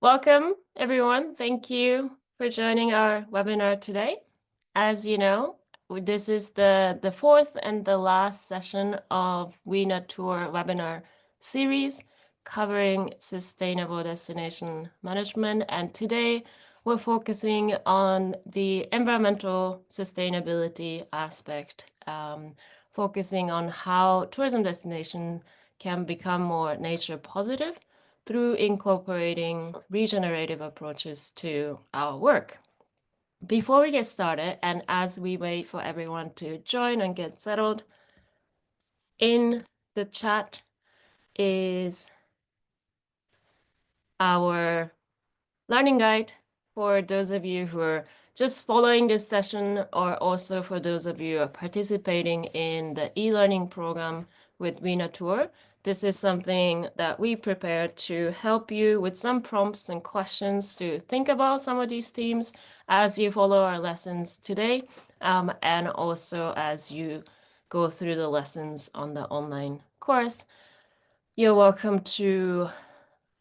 Welcome, everyone. Thank you for joining our webinar today. As you know, this is the fourth and the last session of WeNaTour Webinar series covering sustainable destination management. And today we're focusing on the environmental sustainability aspect, focusing on how tourism destination can become more nature positive through incorporating regenerative approaches to our work. Before we get started, and as we wait for everyone to join and get settled, in the chat is our learning guide for those of you who are just following this session, or also for those of you who are participating in the e-learning program with WeNaTour. This is something that we prepared to help you with some prompts and questions to think about some of these themes as you follow our lessons today, and also as you go through the lessons on the online course. You're welcome to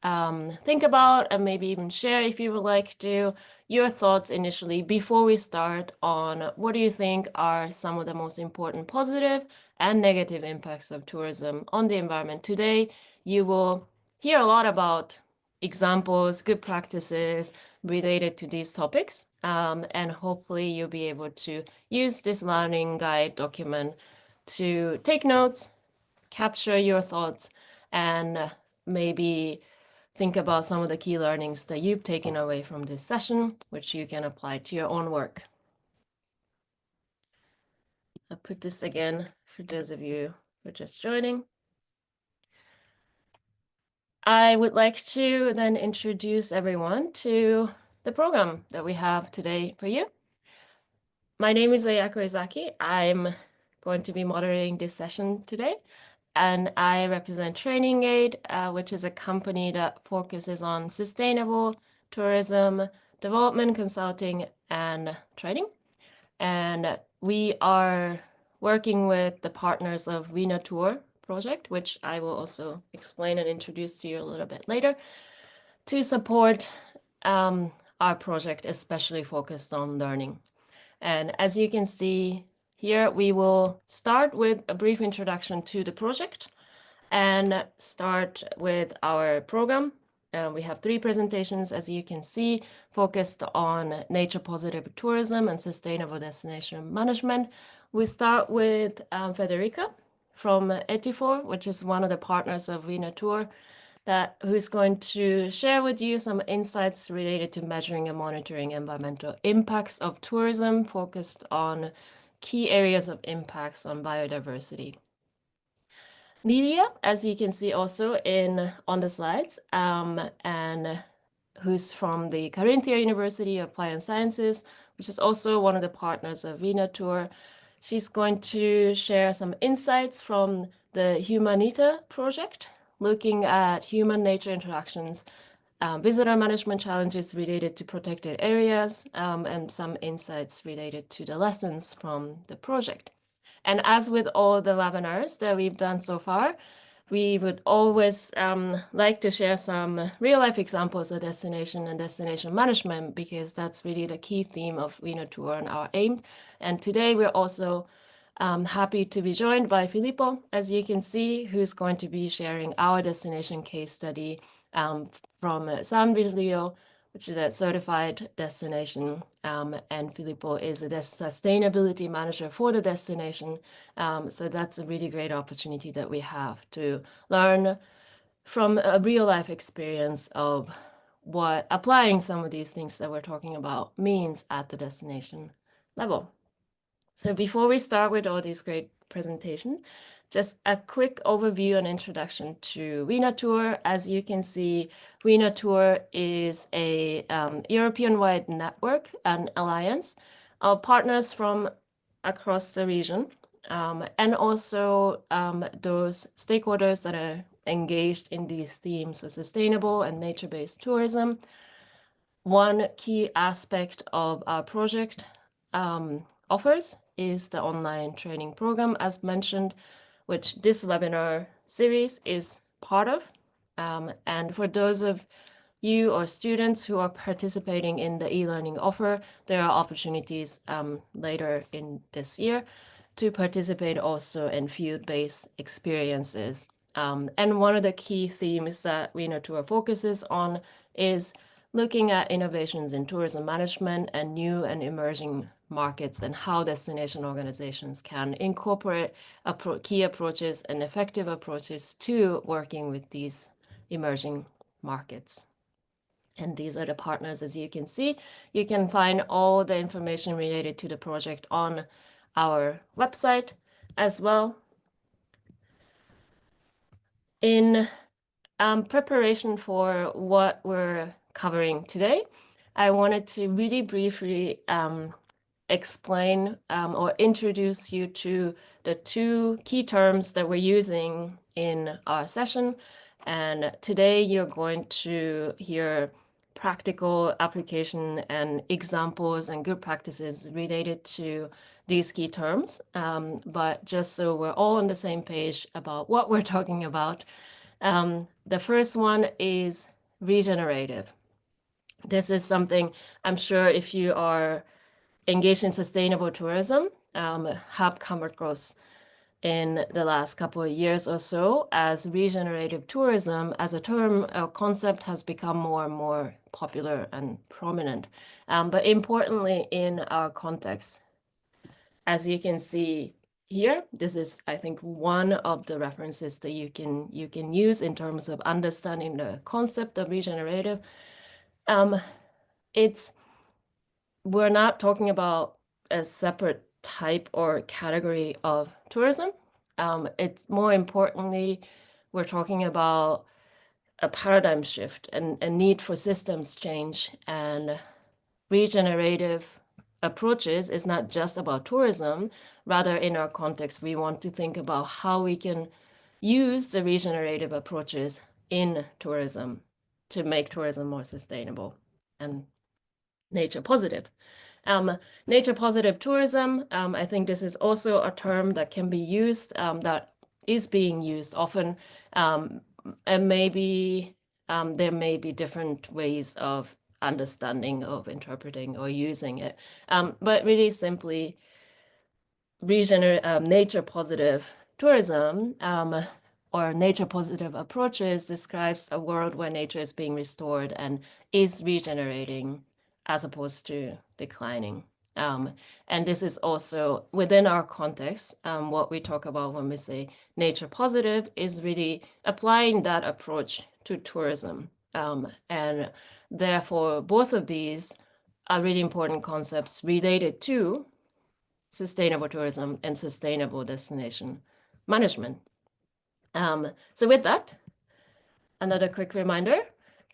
think about and maybe even share, if you would like to, your thoughts initially before we start on what do you think are some of the most important positive and negative impacts of tourism on the environment. Today, you will hear a lot about examples, good practices related to these topics, and hopefully you'll be able to use this learning guide document to take notes, capture your thoughts, and maybe think about some of the key learnings that you've taken away from this session, which you can apply to your own work. I'll put this again for those of you who are just joining. I would like to then introduce everyone to the program that we have today for you. My name is Ayako Ezaki. I'm going to be moderating this session today. And I represent TrainingAid, which is a company that focuses on sustainable tourism, development consulting, and training. And we are working with the partners of WeNaTour project, which I will also explain and introduce to you a little bit later, to support our project, especially focused on learning. And as you can see here, we will start with a brief introduction to the project and start with our program. We have 3 presentations, as you can see, focused on nature positive tourism and sustainable destination management. We start with Federica from Etifor, which is one of the partners of WeNaTour, who's going to share with you some insights related to measuring and monitoring environmental impacts of tourism, focused on key areas of impacts on biodiversity. Lilia, as you can see also on the slides, and who's from the Carinthia University of Applied Sciences, which is also one of the partners of WeNaTour. She's going to share some insights from the WeNaTour project, looking at human-nature interactions, visitor management challenges related to protected areas, and some insights related to the lessons from the project. And as with all the webinars that we've done so far, we would always like to share some real-life examples of destination and destination management, because that's really the key theme of WeNaTour and our aim. And today we're also happy to be joined by Filippo, as you can see, who's going to be sharing our destination case study from Vigilio, which is a certified destination, and Filippo is a sustainability manager for the destination. So that's a really great opportunity that we have to learn from a real-life experience of what applying some of these things that we're talking about means at the destination level. So before we start with all these great presentations, just a quick overview and introduction to WeNaTour. As you can see, WeNaTour is a European-wide network and alliance of partners from across the region, and also those stakeholders that are engaged in these themes of sustainable and nature-based tourism. One key aspect of our project offers is the online training program, as mentioned, which this webinar series is part of. And for those of you or students who are participating in the e-learning offer, there are opportunities later in this year to participate also in field-based experiences. And one of the key themes that WeNaTour focuses on is looking at innovations in tourism management and new and emerging markets and how destination organizations can incorporate key approaches and effective approaches to working with these emerging markets. And these are the partners, as you can see. You can find all the information related to the project on our website as well. In preparation for what we're covering today, I wanted to really briefly explain or introduce you to the two key terms that we're using in our session. And today you're going to hear practical application and examples and good practices related to these key terms. But just so we're all on the same page about what we're talking about, the first one is regenerative. This is something I'm sure if you are engaged in sustainable tourism, have come across in the last couple of years or so, as regenerative tourism as a term or concept has become more and more popular and prominent. But importantly, in our context, as you can see here, this is, I think, one of the references that you can use in terms of understanding the concept of regenerative. We're not talking about a separate type or category of tourism. It's more importantly, we're talking about a paradigm shift and a need for systems change, and regenerative approaches is not just about tourism. Rather, in our context, we want to think about how we can use the regenerative approaches in tourism to make tourism more sustainable and nature positive. Nature positive tourism, I think this is also a term that can be used, that is being used often, and maybe there may be different ways of understanding, of interpreting or using it. But really simply, nature positive tourism or nature positive approaches describes a world where nature is being restored and is regenerating as opposed to declining. And this is also within our context, what we talk about when we say nature positive is really applying that approach to tourism. And therefore, both of these are really important concepts related to sustainable tourism and sustainable destination management. So with that, another quick reminder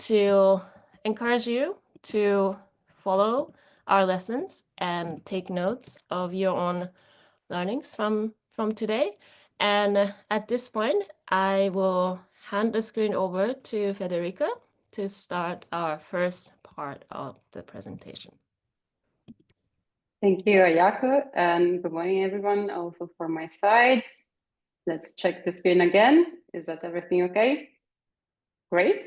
to encourage you to follow our lessons and take notes of your own learnings from today. And at this point, I will hand the screen over to Federica to start our first part of the presentation. Thank you, Ayako, and good morning, everyone, also from my side. Let's check the screen again. Is that everything okay? Great.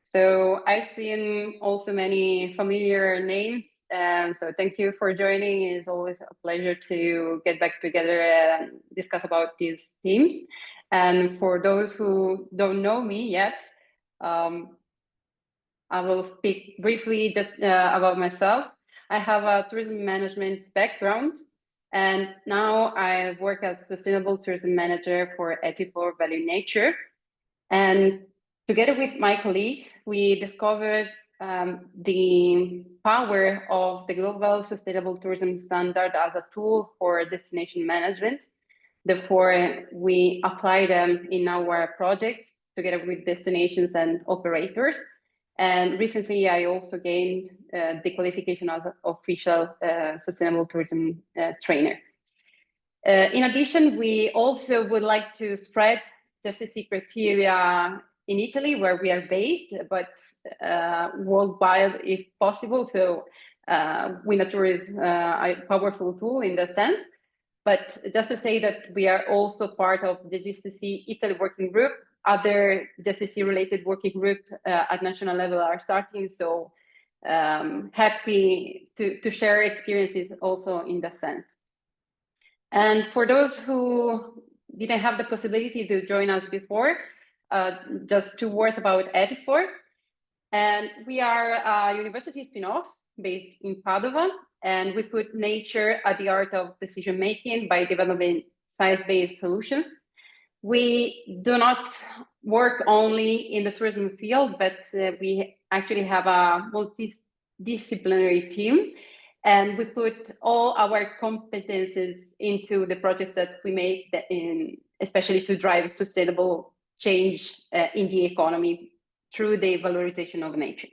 So I've seen also many familiar names, and so thank you for joining. It's always a pleasure to get back together and discuss about these themes. And for those who don't know me yet, I will speak briefly just about myself. I have a tourism management background, and now I work as sustainable tourism manager for Etifor Value Nature. And together with my colleagues, we discovered the power of the global sustainable tourism standard as a tool for destination management. Therefore, we apply them in our projects together with destinations and operators. And recently, I also gained the qualification as an official sustainable tourism trainer. In addition, we also would like to spread JSTC criteria in Italy, where we are based, but worldwide if possible. So WeNaTour is a powerful tool in that sense. But just to say that we are also part of the JSTC Italy working group other JCC-related working groups at national level are starting. So happy to share experiences also in that sense. And for those who didn't have the possibility to join us before, just 2 words about Etifor. And we are a university spin-off based in Padova, and we put nature at the heart of decision-making by developing science-based solutions. We do not work only in the tourism field, but we actually have a multidisciplinary team, and we put all our competences into the projects that we make, especially to drive sustainable change in the economy through the valorization of nature.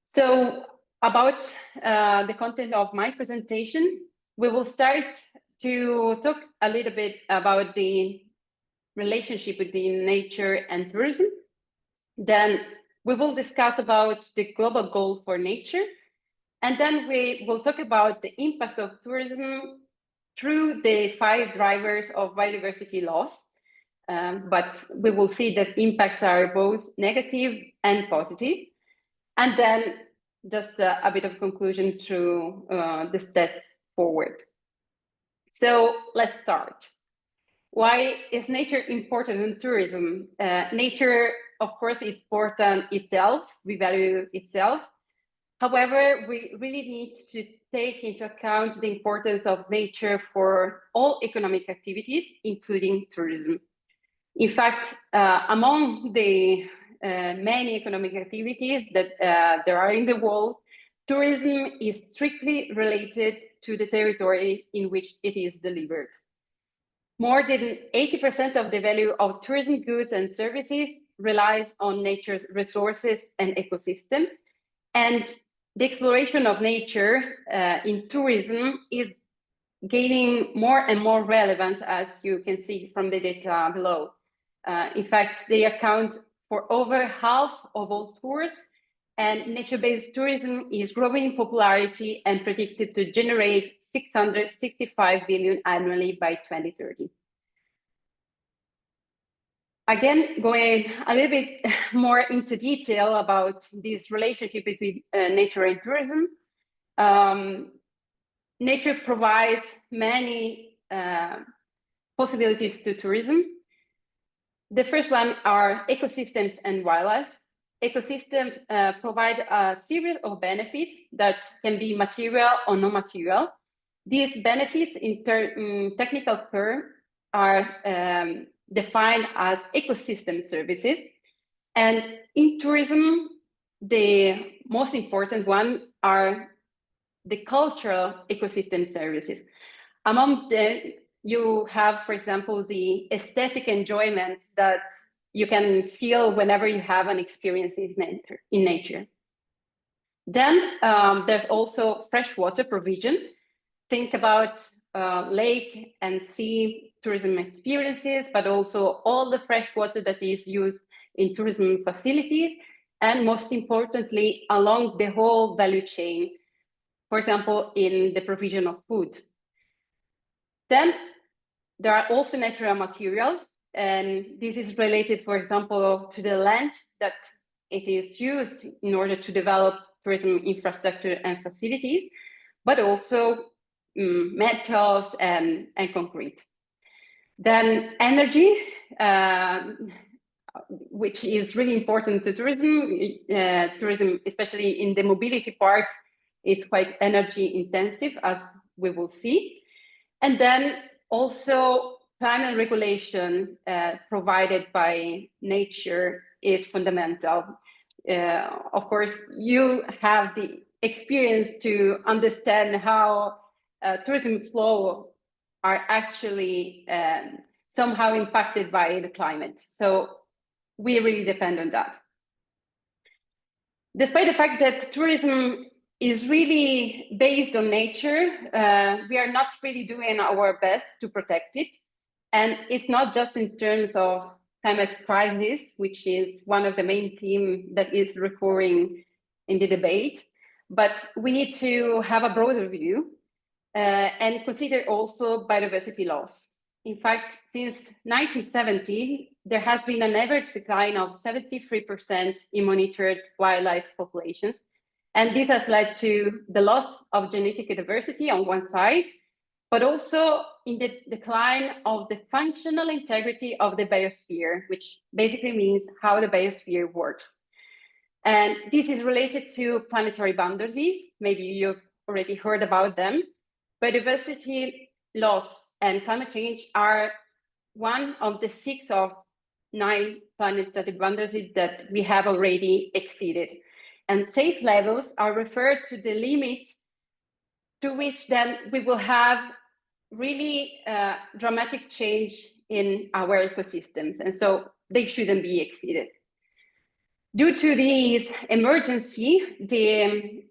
So about the content of my presentation, we will start to talk a little bit about the relationship between nature and tourism. Then we will discuss about the global goal for nature. And then we will talk about the impacts of tourism through the 5 drivers of biodiversity loss. But we will see that impacts are both negative and positive. And then just a bit of conclusion through the steps forward. So let's start. Why is nature important in tourism? Nature, of course, is important itself. We value itself. However, we really need to take into account the importance of nature for all economic activities, including tourism. In fact, among the many economic activities that there are in the world, tourism is strictly related to the territory in which it is delivered. More than 80% of the value of tourism goods and services relies on nature's resources and ecosystems. And the exploration of nature in tourism is gaining more and more relevance, as you can see from the data below. In fact, they account for over half of all tours, and nature-based tourism is growing in popularity and predicted to generate 665 billion annually by 2030. Again, going a little bit more into detail about this relationship between nature and tourism. Nature provides many possibilities to tourism. The first one are ecosystems and wildlife. Ecosystems provide a series of benefits that can be material or non-material. These benefits in technical terms are defined as ecosystem services. And in tourism, the most important one are the cultural ecosystem services. Among them, you have, for example, the aesthetic enjoyment that you can feel whenever you have an experience in nature. Then there's also freshwater provision. Think about lake and sea tourism experiences, but also all the fresh water that is used in tourism facilities, and most importantly, along the whole value chain, for example, in the provision of food. Then there are also natural materials, and this is related, for example, to the land that it is used in order to develop tourism infrastructure and facilities, but also metals and concrete. Then energy, which is really important to tourism. Tourism, especially in the mobility part, is quite energy intensive, as we will see. And then also climate regulation provided by nature is fundamental. Of course, you have the experience to understand how tourism flow are actually somehow impacted by the climate. So we really depend on that. Despite the fact that tourism is really based on nature, we are not really doing our best to protect it. And it's not just in terms of climate crisis, which is one of the main themes that is recurring in the debate, but we need to have a broader view and consider also biodiversity loss. in fact, since 1970, there has been an average decline of 73% in monitored wildlife populations. And this has led to the loss of genetic diversity on one side, but also in the decline of the functional integrity of the biosphere, which basically means how the biosphere works. And this is related to planetary boundaries. Maybe you've already heard about them. Biodiversity loss and climate change are one of the 6 of 9 planetary boundaries that we have already exceeded. And safe levels are referred to the limit to which then we will have really dramatic change in our ecosystems. And so they shouldn't be exceeded. Due to this emergency, the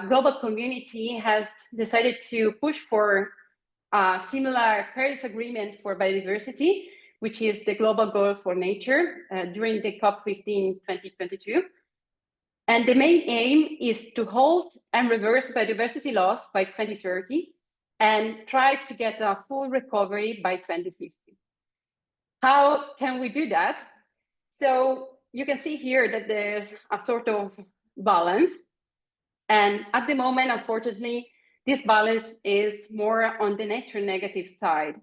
global community has decided to push for a similar Paris Agreement for biodiversity, which is the global goal for nature during the COP15 2022. And the main aim is to halt and reverse biodiversity loss by 2030 and try to get a full recovery by 2050. How can we do that? So you can see here that there's a sort of balance. And at the moment, unfortunately, this balance is more on the nature negative side.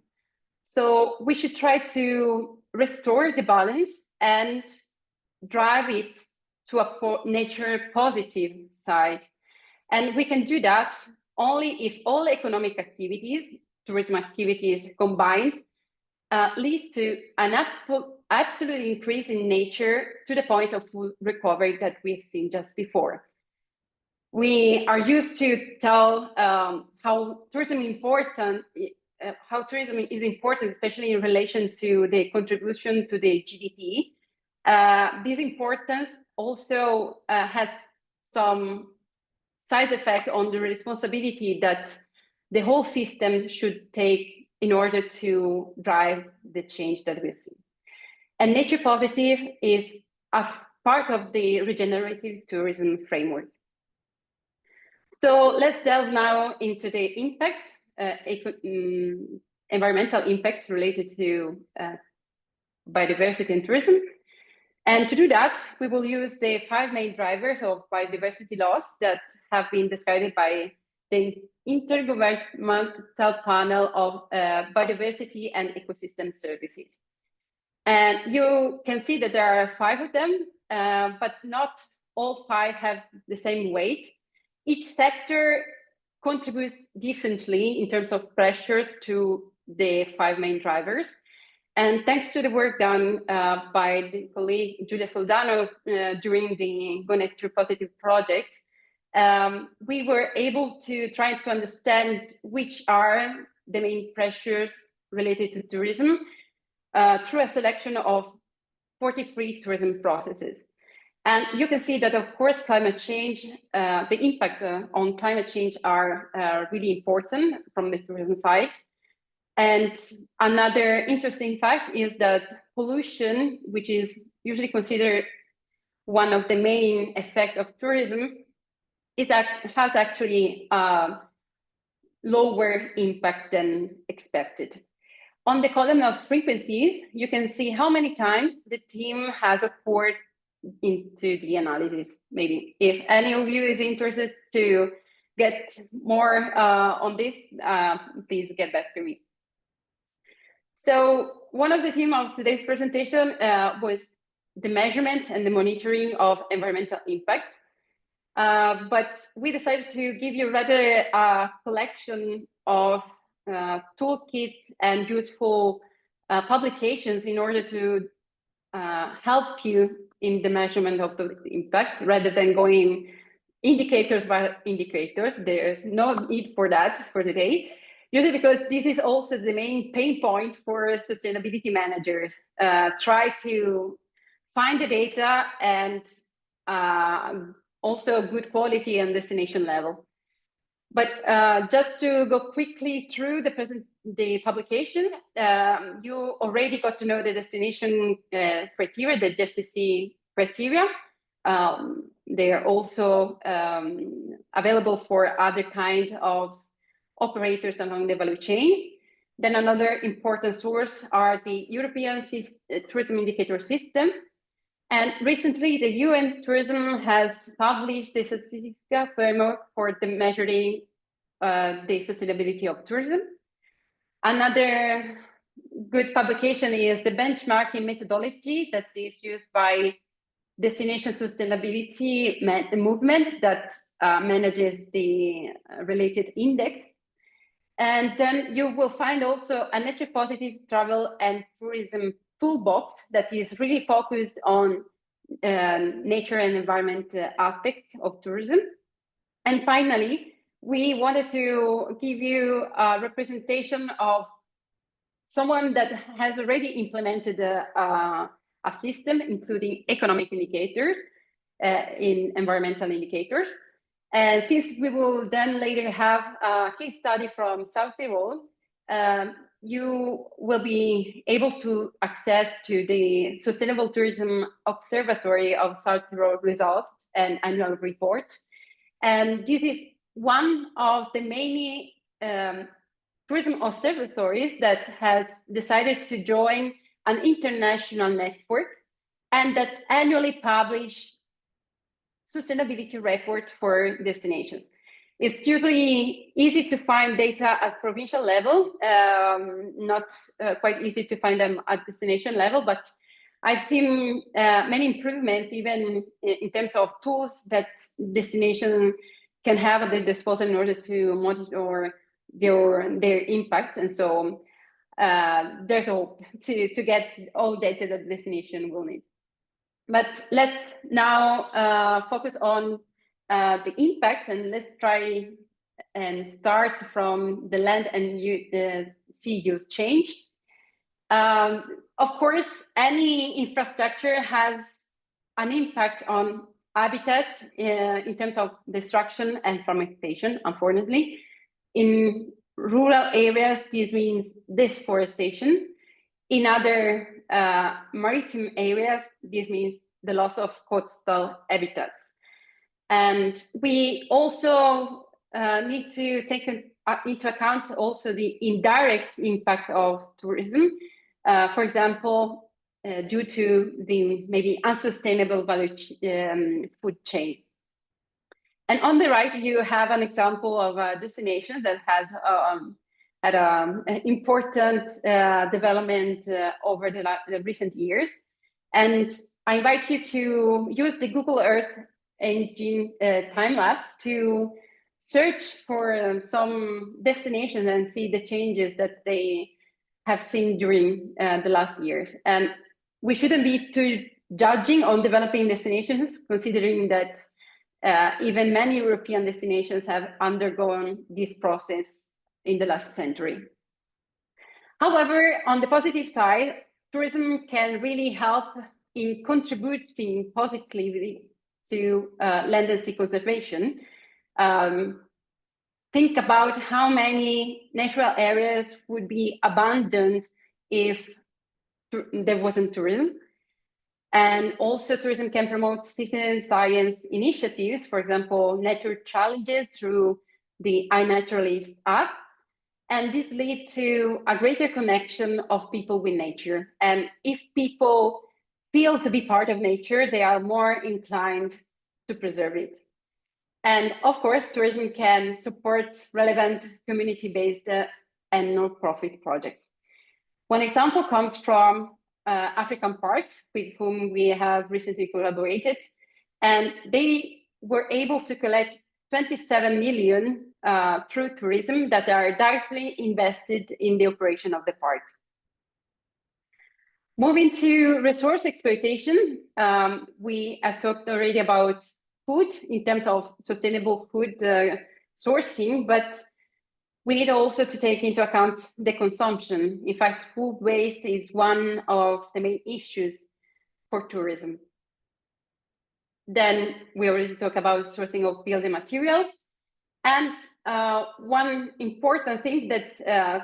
So we should try to restore the balance and drive it to a nature positive side. And we can do that only if all economic activities, tourism activities combined, leads to an absolute increase in nature to the point of full recovery that we've seen just before. We are used to tell how tourism is important, especially in relation to the contribution to the GDP. This importance also has some side effect on the responsibility that the whole system should take in order to drive the change that we've seen. And nature positive is a part of the regenerative tourism framework. So let's delve now into the impacts, environmental impacts related to biodiversity and tourism. And to do that, we will use the 5 main drivers of biodiversity loss that have been described by the Intergovernmental Panel of Biodiversity and Ecosystem Services. And you can see that there are 5 of them, but not all 5 have the same weight. Each sector contributes differently in terms of pressures to the 5 main drivers. And thanks to the work done by the colleague Giulia Soldano during the WeNaTour Positive project, we were able to try to understand which are the main pressures related to tourism through a selection of 43 tourism processes. And you can see that, of course, climate change, the impacts on climate change are really important from the tourism side. And another interesting fact is that pollution, which is usually considered one of the main effects of tourism, has actually lower impact than expected. On the column of frequencies, you can see how many times the team has poured into the analysis. Maybe if any of you is interested to get more on this, please get back to me. So one of the themes of today's presentation was the measurement and the monitoring of environmental impacts. But we decided to give you rather a collection of toolkits and useful publications in order to help you in the measurement of the impact, rather than going indicators by indicators. There's no need for that for today, usually because this is also the main pain point for sustainability managers. Try to find the data and also good quality and destination level. But just to go quickly through the publications, you already got to know the destination criteria, the JSTC criteria. They are also available for other kinds of operators along the value chain. Then another important source are the European Tourism Indicator System. And recently, the UN Tourism has published the statistical framework for the measuring the sustainability of tourism. Another good publication is the benchmarking methodology that is used by Destination Sustainability Movement that manages the related index. And then you will find also a nature positive travel and tourism toolbox that is really focused on nature and environment aspects of tourism. And finally, we wanted to give you a representation of someone that has already implemented a system, including economic indicators in environmental indicators. And since we will then later have a case study from South Tyrol, you will be able to access to the Sustainable Tourism Observatory of South Tyrol results and annual report. And this is one of the many tourism observatories that has decided to join an international network and that annually publish sustainability report for destinations. It's usually easy to find data at provincial level, not quite easy to find them at destination level, but I've seen many improvements even in terms of tools that destination can have at their disposal in order to monitor their impacts. And so there's hope to get all data that destination will need. But let's now focus on the impact, and let's try and start from the land and the sea use change. Of course, any infrastructure has an impact on habitat in terms of destruction and fragmentation, unfortunately. In rural areas, this means deforestation. In other maritime areas, this means the loss of coastal habitats. And we also need to take into account also the indirect impact of tourism, for example, due to the maybe unsustainable food chain. And on the right, you have an example of a destination that has had an important development over the recent years. And I invite you to use the Google Earth engine time-lapse to search for some destinations and see the changes that they have seen during the last years. And we shouldn't be too judging on developing destinations, considering that even many European destinations have undergone this process in the last century. However, on the positive side, tourism can really help in contributing positively to land and sea conservation. Think about how many natural areas would be abandoned if there wasn't tourism. And also tourism can promote citizen science initiatives, for example, nature challenges through the iNaturalist app. And this leads to a greater connection of people with nature. And if people feel to be part of nature, they are more inclined to preserve it. And of course, tourism can support relevant community-based and non-profit projects. One example comes from African parks with whom we have recently collaborated, and they were able to collect 27 million through tourism that are directly invested in the operation of the park. Moving to resource exploitation, we have talked already about food in terms of sustainable food sourcing, but we need also to take into account the consumption. In fact, food waste is one of the main issues for tourism. Then we already talked about sourcing of building materials. And one important thing that,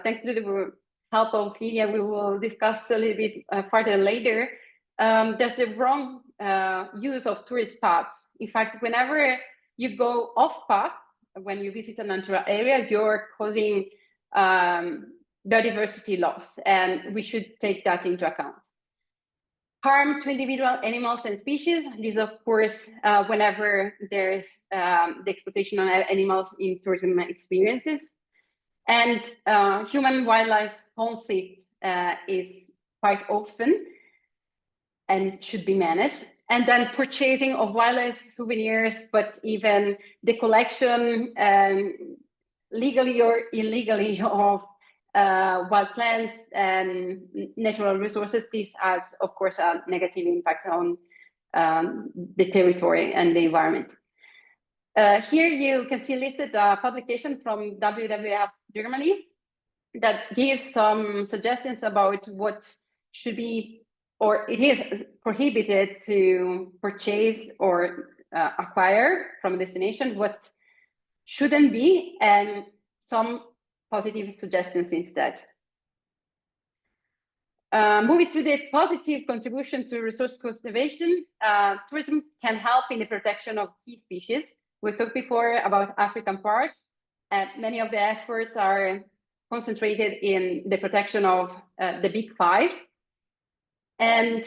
thanks to the help of Lilia, we will discuss a little bit further later, there's the wrong use of tourist paths. In fact, whenever you go off path, when you visit a natural area, you're causing biodiversity loss, and we should take that into account. Harm to individual animals and species. This, of course, whenever there's the exploitation of animals in tourism experiences. And human-wildlife conflict is quite often and should be managed. And then purchasing of wildlife souvenirs, but even the collection, legally or illegally, of wild plants and natural resources. This has, of course, a negative impact on the territory and the environment. Here you can see listed a publication from WWF Germany that gives some suggestions about what should be, or it is prohibited to purchase or acquire from a destination, what shouldn't be, and some positive suggestions instead. Moving to the positive contribution to resource conservation, tourism can help in the protection of key species. We talked before about African parks, and many of the efforts are concentrated in the protection of the big five. And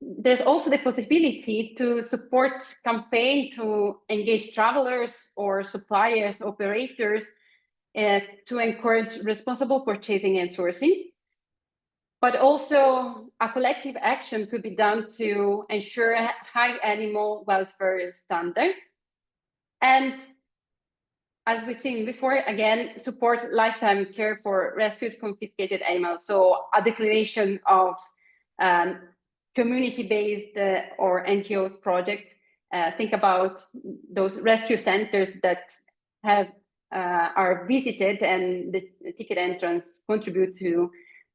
there's also the possibility to support campaign to engage travelers or suppliers, operators, to encourage responsible purchasing and sourcing. But also a collective action could be done to ensure high animal welfare standards. And as we've seen before, again, support lifetime care for rescued confiscated animals. So a declaration of community-based or NGOs projects. Think about those rescue centers that have are visited, and the ticket entrance contribute to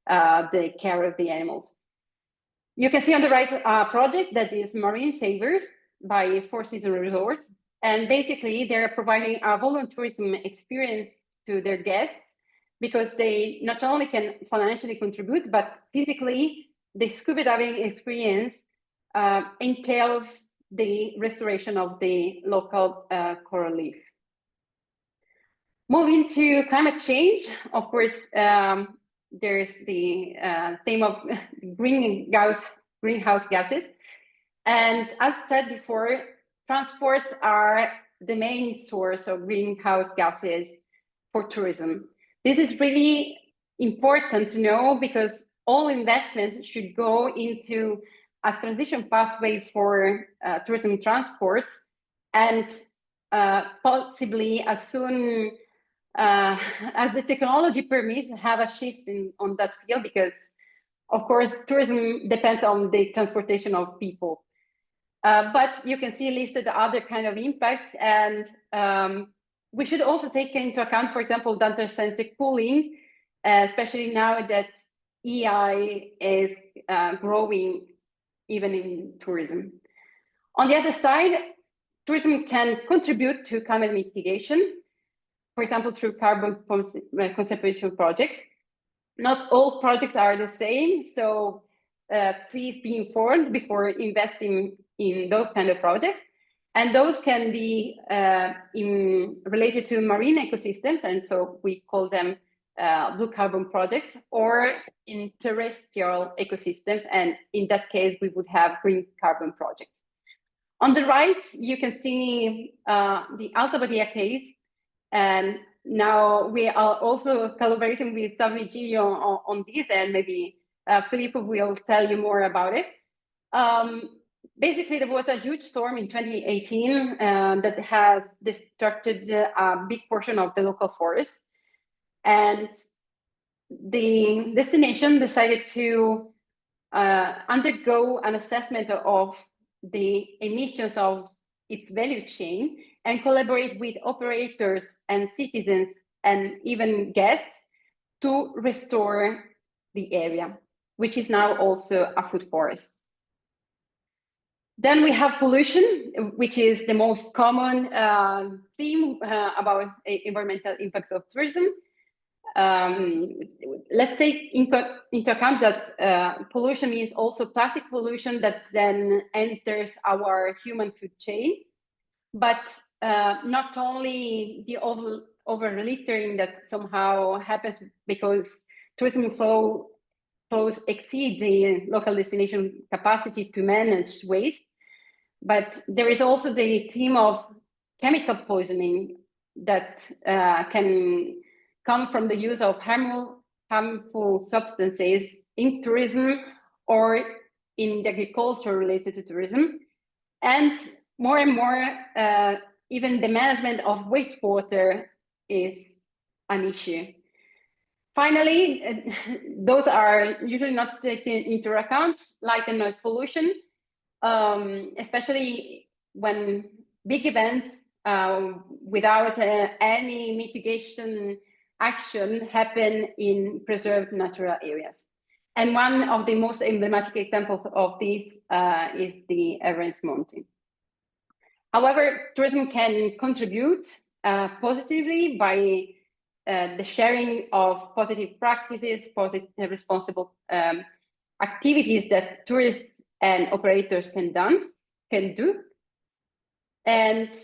the care of the animals. You can see on the right a project that is Marine Savers by Four Seasons Resorts. And basically, they're providing a volunteerism experience to their guests, because they not only can financially contribute, but physically, the scuba diving experience entails the restoration of the local coral reefs. Moving to climate change, of course, there's the theme of greenhouse gases. And as said before, transports are the main source of greenhouse gases for tourism. This is really important to know, because all investments should go into a transition pathway for tourism transports, and possibly as soon as the technology permits, have a shift on that field, because of course tourism depends on the transportation of people. But you can see listed other kind of impacts, and we should also take into account, for example, data center cooling, especially now that AI is growing even in tourism. On the other side, tourism can contribute to climate mitigation, for example, through carbon conservation projects. Not all projects are the same, so please be informed before investing in those kind of projects. And those can be related to marine ecosystems, and so we call them blue carbon projects, or in terrestrial ecosystems, and in that case, we would have green carbon projects. On the right, you can see the Alta Badia case, and now we are also collaborating with Vigilio on this, and maybe Filippo will tell you more about it. Basically, there was a huge storm in 2018 that has destructed a big portion of the local forest. And the destination decided to undergo an assessment of the emissions of its value chain and collaborate with operators and citizens and even guests to restore the area, which is now also a food forest. Then we have pollution, which is the most common theme about environmental impacts of tourism. Let's take into account that pollution means also plastic pollution that then enters our human food chain, but not only the over-littering that somehow happens because tourism flows exceed the local destination capacity to manage waste. But there is also the theme of chemical poisoning that can come from the use of harmful substances in tourism or in the agriculture related to tourism. And more, even the management of wastewater is an issue. Finally, those are usually not taken into account, light and noise pollution, especially when big events without any mitigation action happen in preserved natural areas. And one of the most emblematic examples of this is the Everest Mountain. However, tourism can contribute positively by the sharing of positive practices, responsible activities that tourists and operators can do. And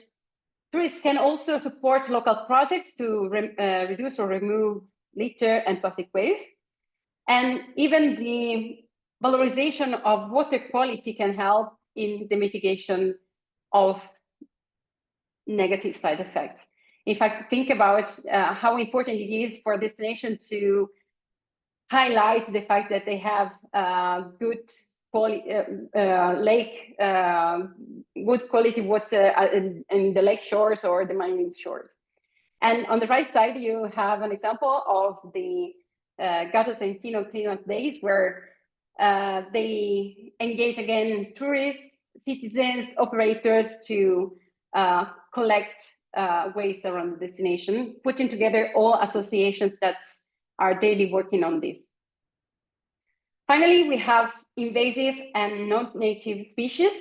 tourists can also support local projects to reduce or remove litter and plastic waste. And even the valorization of water quality can help in the mitigation of negative side effects. In fact, think about how important it is for a destination to highlight the fact that they have good lake, good quality water in the lake shores or the marine shores. And on the right side, you have an example of the Gato Trentino cleanup days, where they engage again tourists, citizens, operators to collect waste around the destination, putting together all associations that are daily working on this. Finally, we have invasive and non-native species.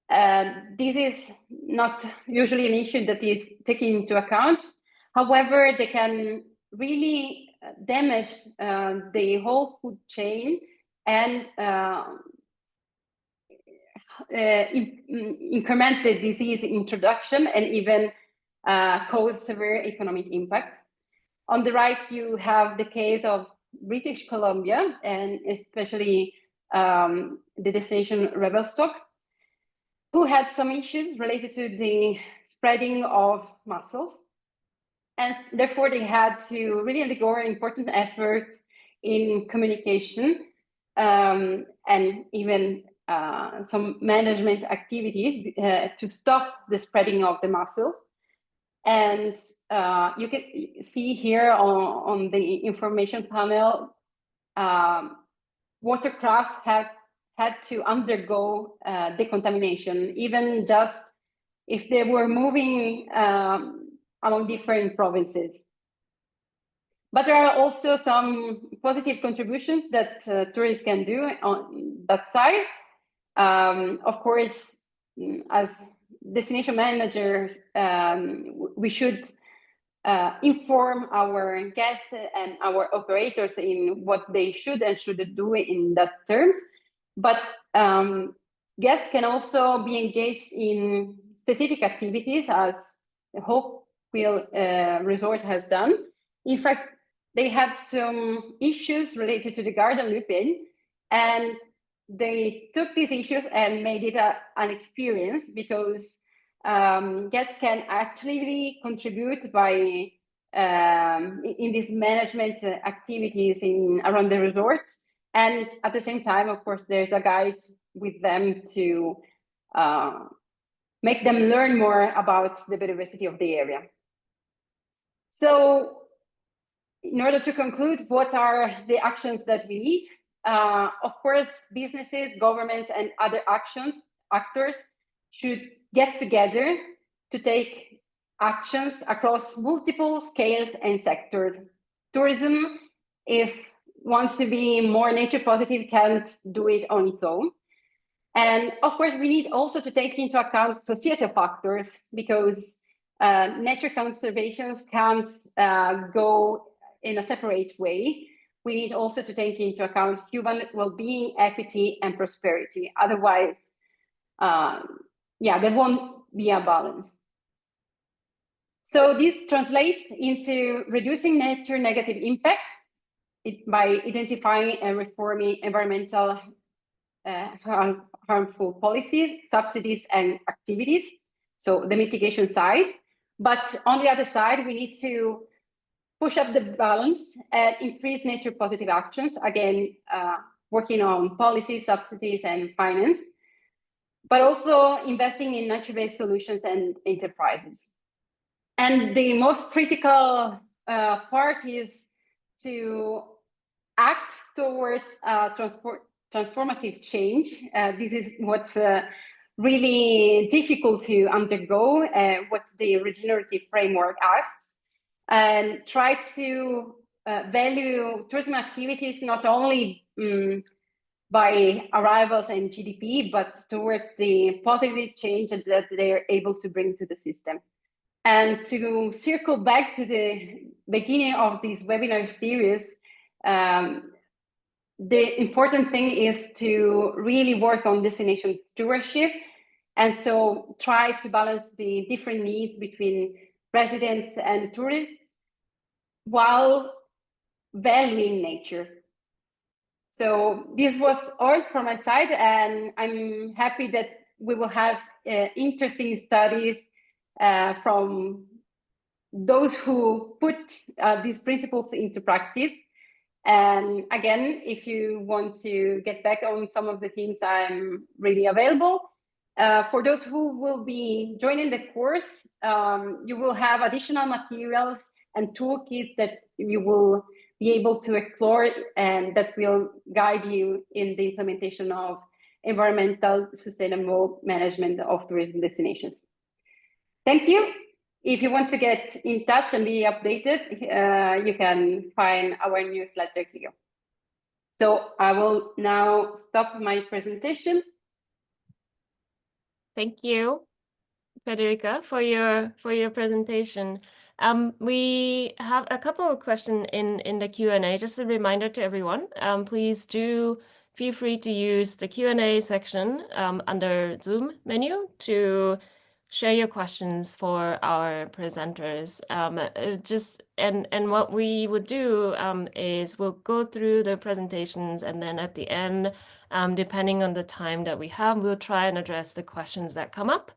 This is not usually an issue that is taken into account. However, they can really damage the whole food chain and increment the disease introduction and even cause severe economic impacts. On the right, you have the case of British Columbia and especially the destination Revelstoke, who had some issues related to the spreading of mussels. And therefore, they had to really undergo important efforts in communication and even some management activities to stop the spreading of the mussels. And you can see here on the information panel, watercrafts have had to undergo decontamination, even just if they were moving among different provinces. But there are also some positive contributions that tourists can do on that side. Of course, as destination managers, we should inform our guests and our operators in what they should and shouldn't do in that terms. But guests can also be engaged in specific activities, as the Hopewell Resort has done. In fact, they had some issues related to the garden lupin, and they took these issues and made it an experience, because guests can actually contribute by in these management activities around the resort, and at the same time, of course, there's a guide with them to make them learn more about the biodiversity of the area. So, in order to conclude, what are the actions that we need? Of course, businesses, governments, and other actors should get together to take actions across multiple scales and sectors. Tourism, if wants to be more nature positive, can't do it on its own. And of course, we need also to take into account societal factors, because nature conservation can't go in a separate way. We need also to take into account human well-being, equity, and prosperity. Otherwise, there won't be a balance. So this translates into reducing nature negative impacts by identifying and reforming environmental harmful policies, subsidies, and activities. So the mitigation side. But on the other side, we need to push up the balance and increase nature positive actions, again, working on policy, subsidies, and finance, but also investing in nature-based solutions and enterprises. And the most critical part is to act towards transformative change. This is what's really difficult to undergo, what the regenerative framework asks, and try to value tourism activities not only by arrivals and GDP, but towards the positive change that they're able to bring to the system. And to circle back to the beginning of this webinar series, the important thing is to really work on destination stewardship. And so try to balance the different needs between residents and tourists while valuing nature. So this was all from my side, and I'm happy that we will have interesting studies from those who put these principles into practice. And again, if you want to get back on some of the themes, I'm really available. For those who will be joining the course, you will have additional materials and toolkits that you will be able to explore and that will guide you in the implementation of environmental sustainable management of tourism destinations. Thank you. If you want to get in touch and be updated, you can find our newsletter here. So I will now stop my presentation. Thank you, Federica, for your presentation. We have a couple of questions in the Q&A. Just a reminder to everyone, please do feel free to use the Q&A section under Zoom menu to share your questions for our presenters. And what we would do is we'll go through the presentations, and then at the end, depending on the time that we have, we'll try and address the questions that come up.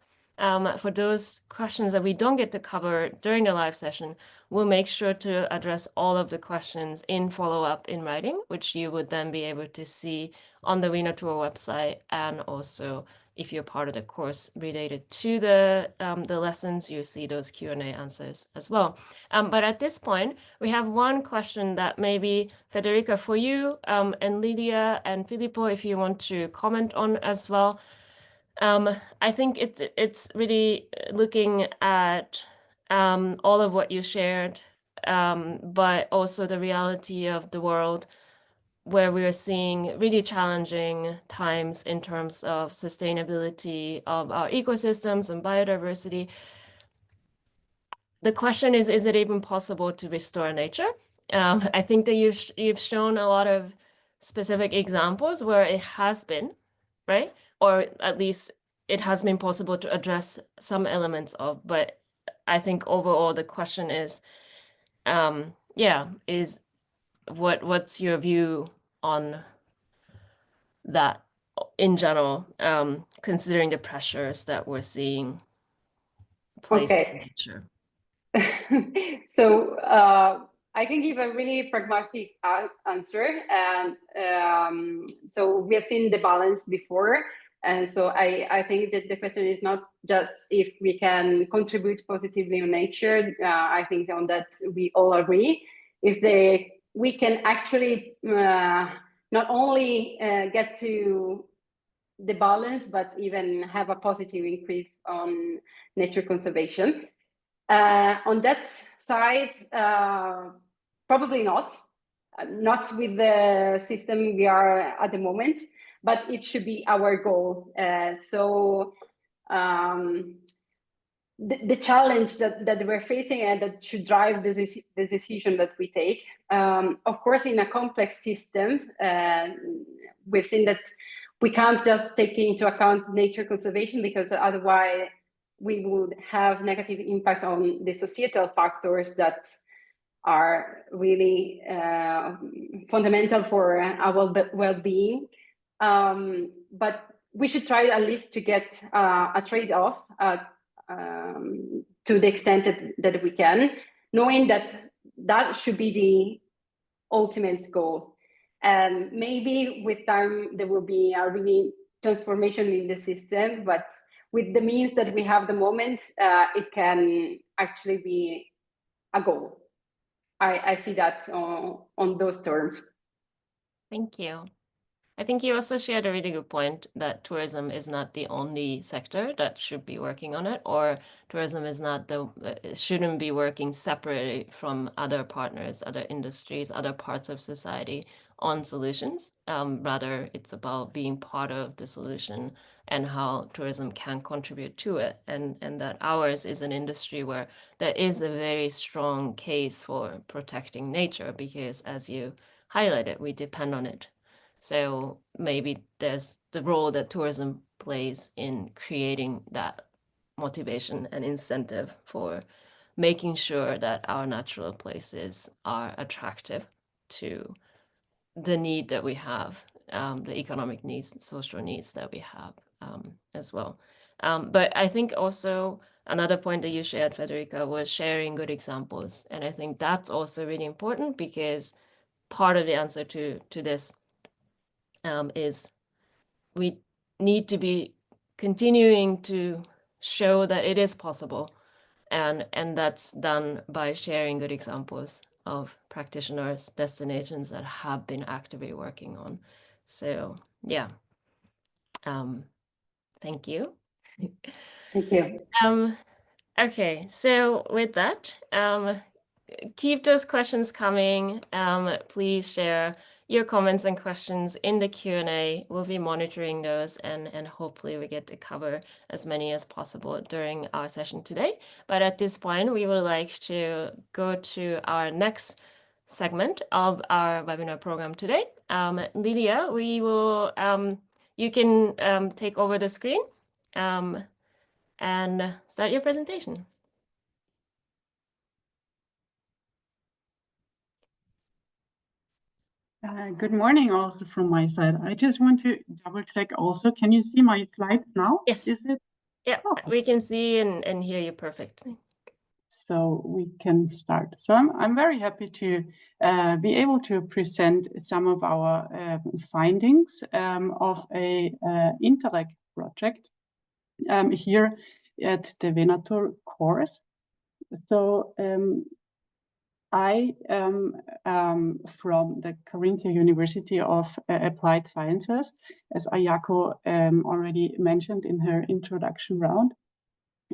For those questions that we don't get to cover during the live session, we'll make sure to address all of the questions in follow-up in writing, which you would then be able to see on the WeNaTour website, and also if you're part of the course related to the lessons, you see those Q&A answers as well. But at this point, we have one question that maybe Federica for you, and Lilia and Filippo, if you want to comment on as well. I think it's really looking at all of what you shared, but also the reality of the world where we are seeing really challenging times in terms of sustainability of our ecosystems and biodiversity. The question is it even possible to restore nature? I think that you've shown a lot of specific examples where it has been, right? Or at least it has been possible to address some elements of, but I think overall the question is, what's your view on that in general, considering the pressures that we're seeing placed in nature? So I can give a really pragmatic answer. And so we have seen the balance before. And so I think that the question is not just if we can contribute positively on nature. I think on that we all agree. If we can actually not only get to the balance, but even have a positive increase on nature conservation. On that side, probably not with the system we are at the moment, but it should be our goal. So the challenge that we're facing and that should drive the decision that we take. Of course, in a complex system, we've seen that we can't just take into account nature conservation, because otherwise we would have negative impacts on the societal factors that are really fundamental for our well-being. But we should try at least to get a trade-off to the extent that we can, knowing that that should be the ultimate goal. And maybe with time, there will be a really transformation in the system, but with the means that we have at the moment, it can actually be a goal. I see that on those terms. Thank you. I think you also shared a really good point that tourism is not the only sector that should be working on it, or tourism is not shouldn't be working separately from other partners, other industries, other parts of society on solutions. Rather, it's about being part of the solution and how tourism can contribute to it. And that ours is an industry where there is a very strong case for protecting nature because, as you highlighted, we depend on it. So maybe there's the role that tourism plays in creating that motivation and incentive for making sure that our natural places are attractive to the need that we have, the economic needs and social needs that we have as well. But I think also another point that you shared, Federica, was sharing good examples. And I think that's also really important because part of the answer to this is we need to be continuing to show that it is possible, and that's done by sharing good examples of practitioners, destinations that have been actively working on. So yeah, thank you. Thank you. Okay, so with that, keep those questions coming. Please share your comments and questions in the Q&A. We'll be monitoring those and hopefully we get to cover as many as possible during our session today. But at this point, we would like to go to our next segment of our webinar program today. Lilia, we will, you can take over the screen and start your presentation. Good morning also from my side. I just want to double check also. Can you see my slides now? Yes. Is it? Yeah, we can see and hear you perfectly. So we can start. So I'm very happy to be able to present some of our findings of a Interreg project here at the WeNaTour course. So I am from the Carinthia University of Applied Sciences, as Ayako already mentioned in her introduction round.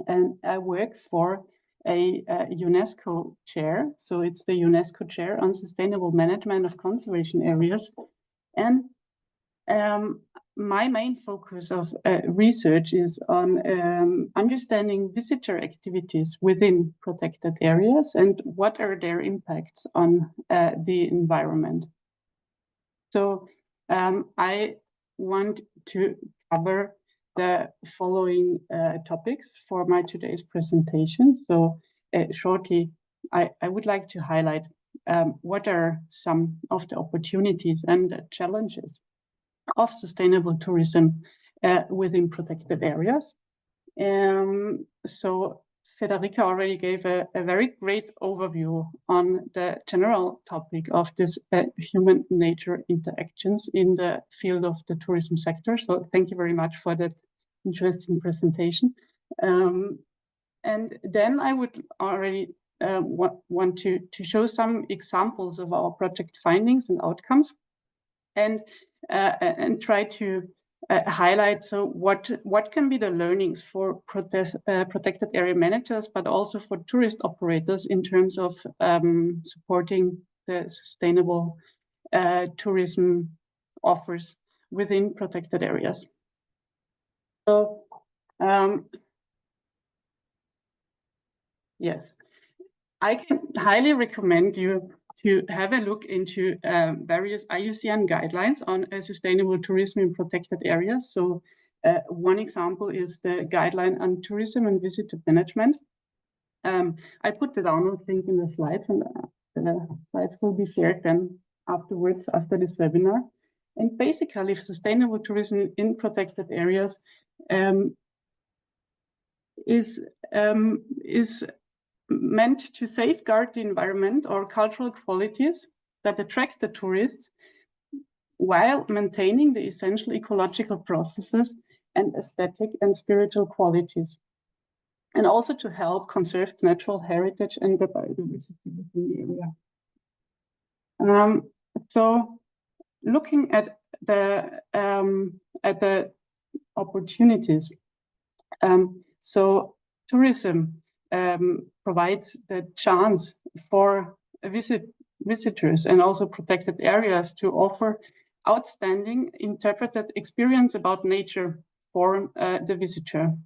And I work for a UNESCO chair. So it's the UNESCO chair on sustainable management of conservation areas. And my main focus of research is on understanding visitor activities within protected areas and what are their impacts on the environment. So I want to cover the following topics for my today's presentation. So shortly, I would like to highlight what are some of the opportunities and the challenges of sustainable tourism within protected areas. So Federica already gave a very great overview on the general topic of this human-nature interactions in the field of the tourism sector. So thank you very much for that interesting presentation. And then I would already want to show some examples of our project findings and outcomes, and try to highlight so what can be the learnings for protected area managers, but also for tourist operators in terms of supporting the sustainable tourism offers within protected areas. So yes, I can highly recommend you to have a look into various IUCN guidelines on sustainable tourism in protected areas. So One example is the guideline on tourism and visitor management. I put the download link in the slides, and the slides will be shared then afterwards, after this webinar. And basically, sustainable tourism in protected areas is meant to safeguard the environment or cultural qualities that attract the tourists, while maintaining the essential ecological processes and aesthetic and spiritual qualities, and also to help conserve natural heritage and the biodiversity within the area. So, looking at the opportunities, so tourism provides the chance for visitors and also protected areas to offer outstanding interpreted experience about nature for the visitor.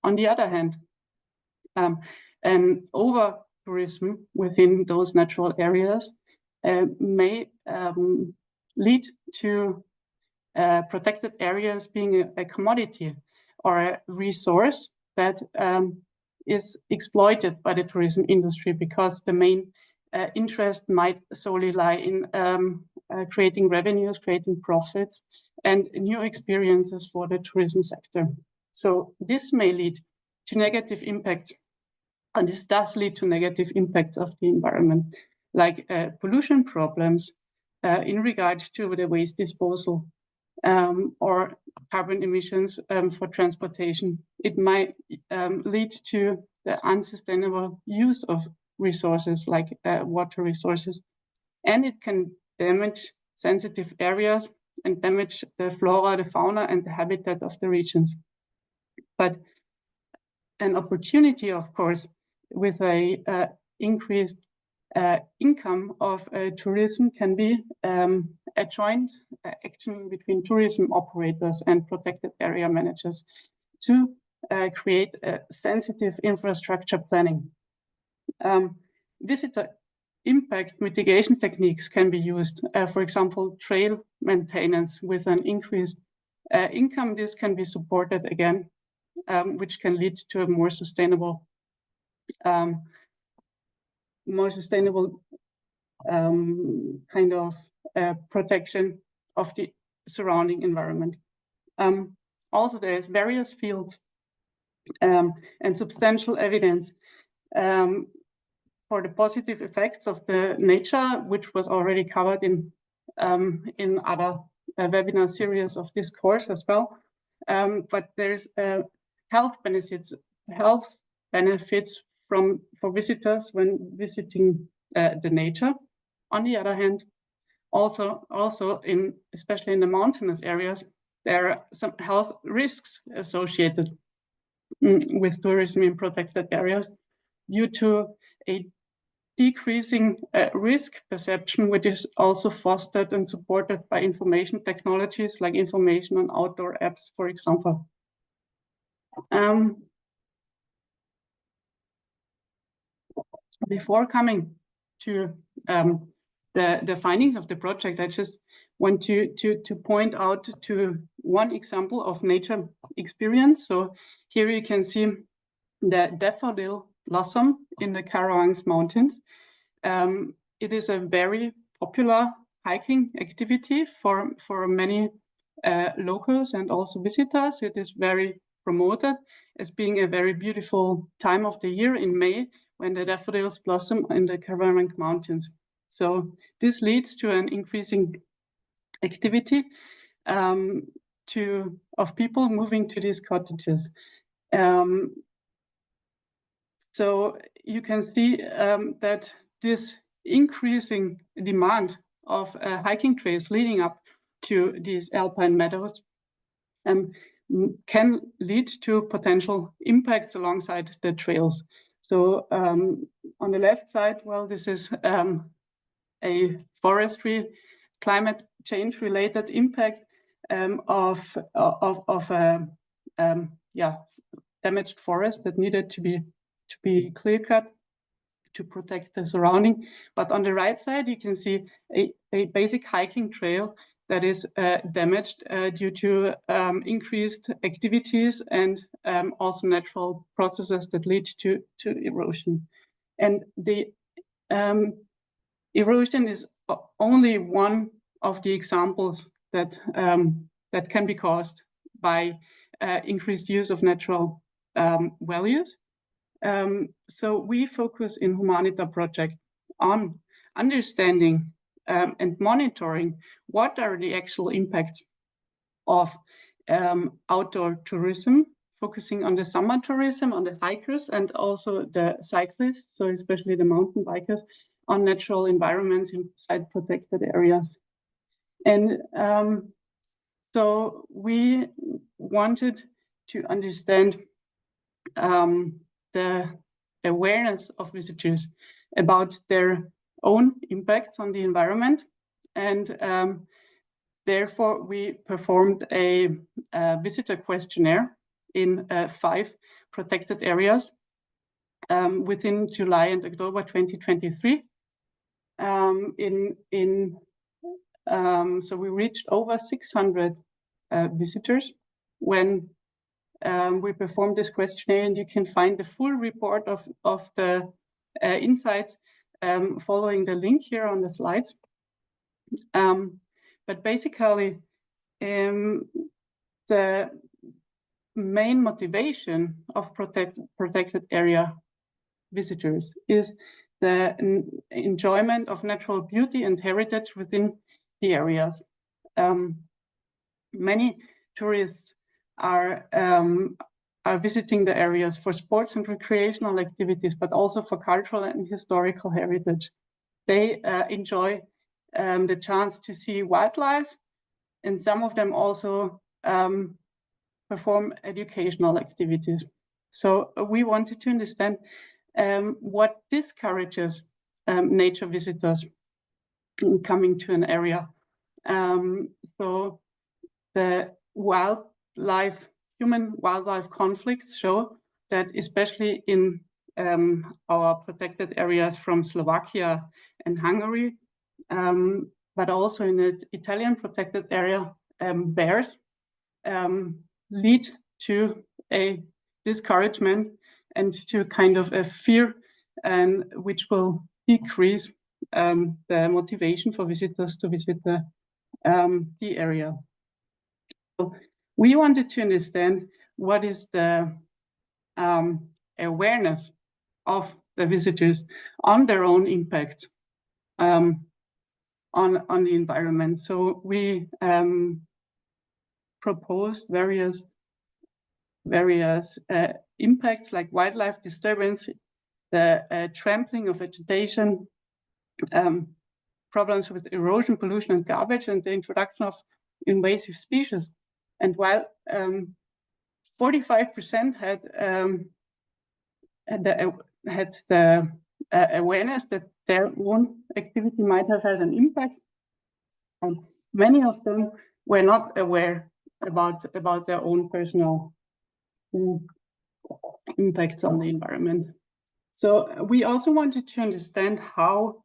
On the other hand, and over tourism within those natural areas may lead to protected areas being a commodity or a resource that is exploited by the tourism industry, because the main interest might solely lie in creating revenues, creating profits, and new experiences for the tourism sector. So this may lead to negative impact, and this does lead to negative impacts of the environment, like pollution problems in regard to the waste disposal or carbon emissions for transportation. It might lead to the unsustainable use of resources like water resources, and it can damage sensitive areas and damage the flora, the fauna, and the habitat of the regions. But an opportunity, of course, with a increased income of tourism can be a joint action between tourism operators and protected area managers to create a sensitive infrastructure planning. Visitor impact mitigation techniques can be used. For example, trail maintenance with an increased income. This can be supported again, which can lead to a more sustainable kind of protection of the surrounding environment. Also, there is various fields and substantial evidence for the positive effects of the nature, which was already covered in other webinar series of this course as well. But there's health benefits for visitors when visiting the nature. On the other hand, also especially in the mountainous areas, there are some health risks associated with tourism in protected areas due to a decreasing risk perception, which is also fostered and supported by information technologies like information on outdoor apps, for example. Before coming to the findings of the project, I just want to point out to one example of nature experience. So here you can see the daffodil blossom in the Carinthia Mountains. It is a very popular hiking activity for many locals and also visitors. It is very promoted as being a very beautiful time of the year in May, when the daffodils blossom in the Carinthia Mountains. So this leads to an increasing activity of people moving to these cottages. So you can see that this increasing demand of hiking trails leading up to these alpine meadows can lead to potential impacts alongside the trails. So on the left side, well, this is a forestry climate change related impact of damaged forest that needed to be clear cut to protect the surrounding. But on the right side, you can see a basic hiking trail that is damaged due to increased activities and also natural processes that lead to erosion. And the erosion is only one of the examples that that can be caused by increased use of natural values. So we focus in WeNaTour project on understanding and monitoring what are the actual impacts of outdoor tourism, focusing on the summer tourism, on the hikers and also the cyclists, so especially the mountain bikers, on natural environments inside protected areas. And so we wanted to understand the awareness of visitors about their own impacts on the environment. And therefore, we performed a visitor questionnaire in 5 protected areas within July and October 2023. So we reached over 600 visitors when we performed this questionnaire, and you can find the full report of the insights following the link here on the slides. But basically, the main motivation of protected area visitors is the enjoyment of natural beauty and heritage within the areas. Many tourists are visiting the areas for sports and recreational activities, but also for cultural and historical heritage. They enjoy the chance to see wildlife, and some of them also perform educational activities. So we wanted to understand what discourages nature visitors in coming to an area. So the human-wildlife conflicts show that, especially in our protected areas from Slovakia and Hungary, but also in the Italian protected area, bears lead to a discouragement and to kind of a fear, and which will decrease the motivation for visitors to visit the area. So we wanted to understand what is the awareness of the visitors on their own impact on the environment. So we proposed various impacts like wildlife disturbance, the trampling of vegetation, problems with erosion, pollution, and garbage, and the introduction of invasive species. And while 45% had the awareness that their own activity might have had an impact, many of them were not aware about their own personal impacts on the environment. So we also wanted to understand how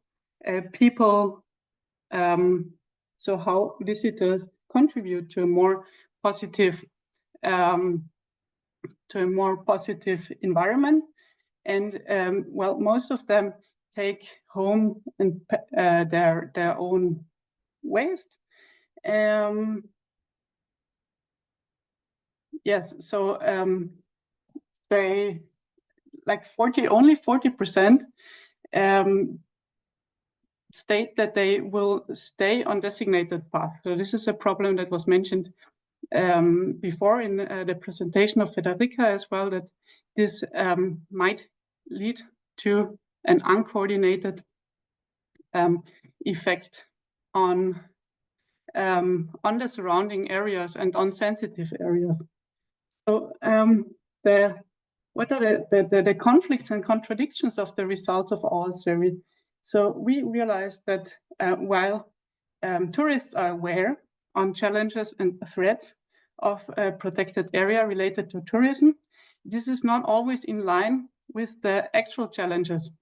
how visitors contribute to a more positive environment. And well, most of them take home and their own waste. Yes, so they only 40% state that they will stay on designated path. So this is a problem that was mentioned before in the presentation of Federica as well, that this might lead to an uncoordinated effect on the surrounding areas and on sensitive areas. So what are the conflicts and contradictions of the results of our survey? So we realized that while tourists are aware on challenges and threats of a protected area related to tourism, this is not always in line with the actual challenges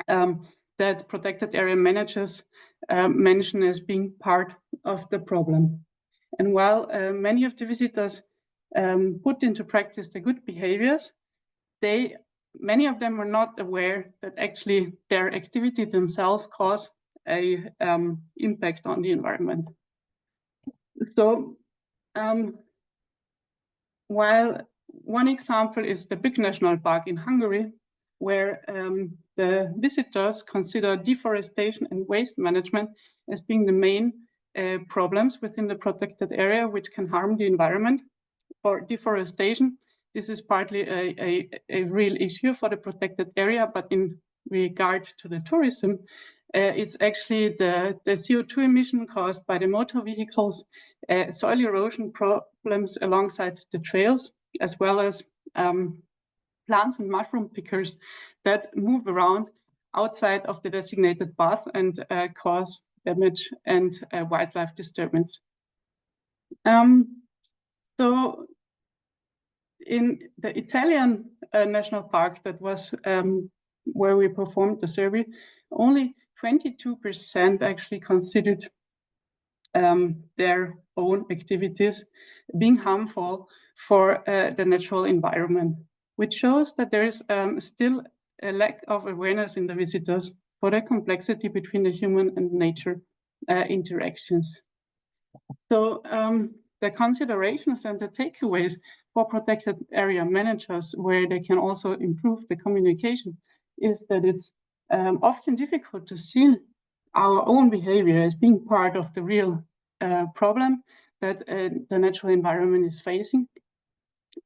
that protected area managers mention as being part of the problem. And while many of the visitors put into practice the good behaviors, many of them were not aware that actually their activity themselves cause a impact on the environment. So while one example is the Big National Park in Hungary, where the visitors consider deforestation and waste management as being the main problems within the protected area, which can harm the environment. For deforestation, this is partly a real issue for the protected area, but in regard to the tourism, it's actually the CO2 emission caused by the motor vehicles, soil erosion problems alongside the trails, as well as plants and mushroom pickers that move around outside of the designated path and cause damage and wildlife disturbance. So in the Italian national park that was where we performed the survey, only 22% actually considered their own activities being harmful for the natural environment, which shows that there is still a lack of awareness in the visitors for the complexity between the human and nature interactions. So the considerations and the takeaways for protected area managers, where they can also improve the communication, is that it's often difficult to see our own behavior as being part of the real problem that the natural environment is facing,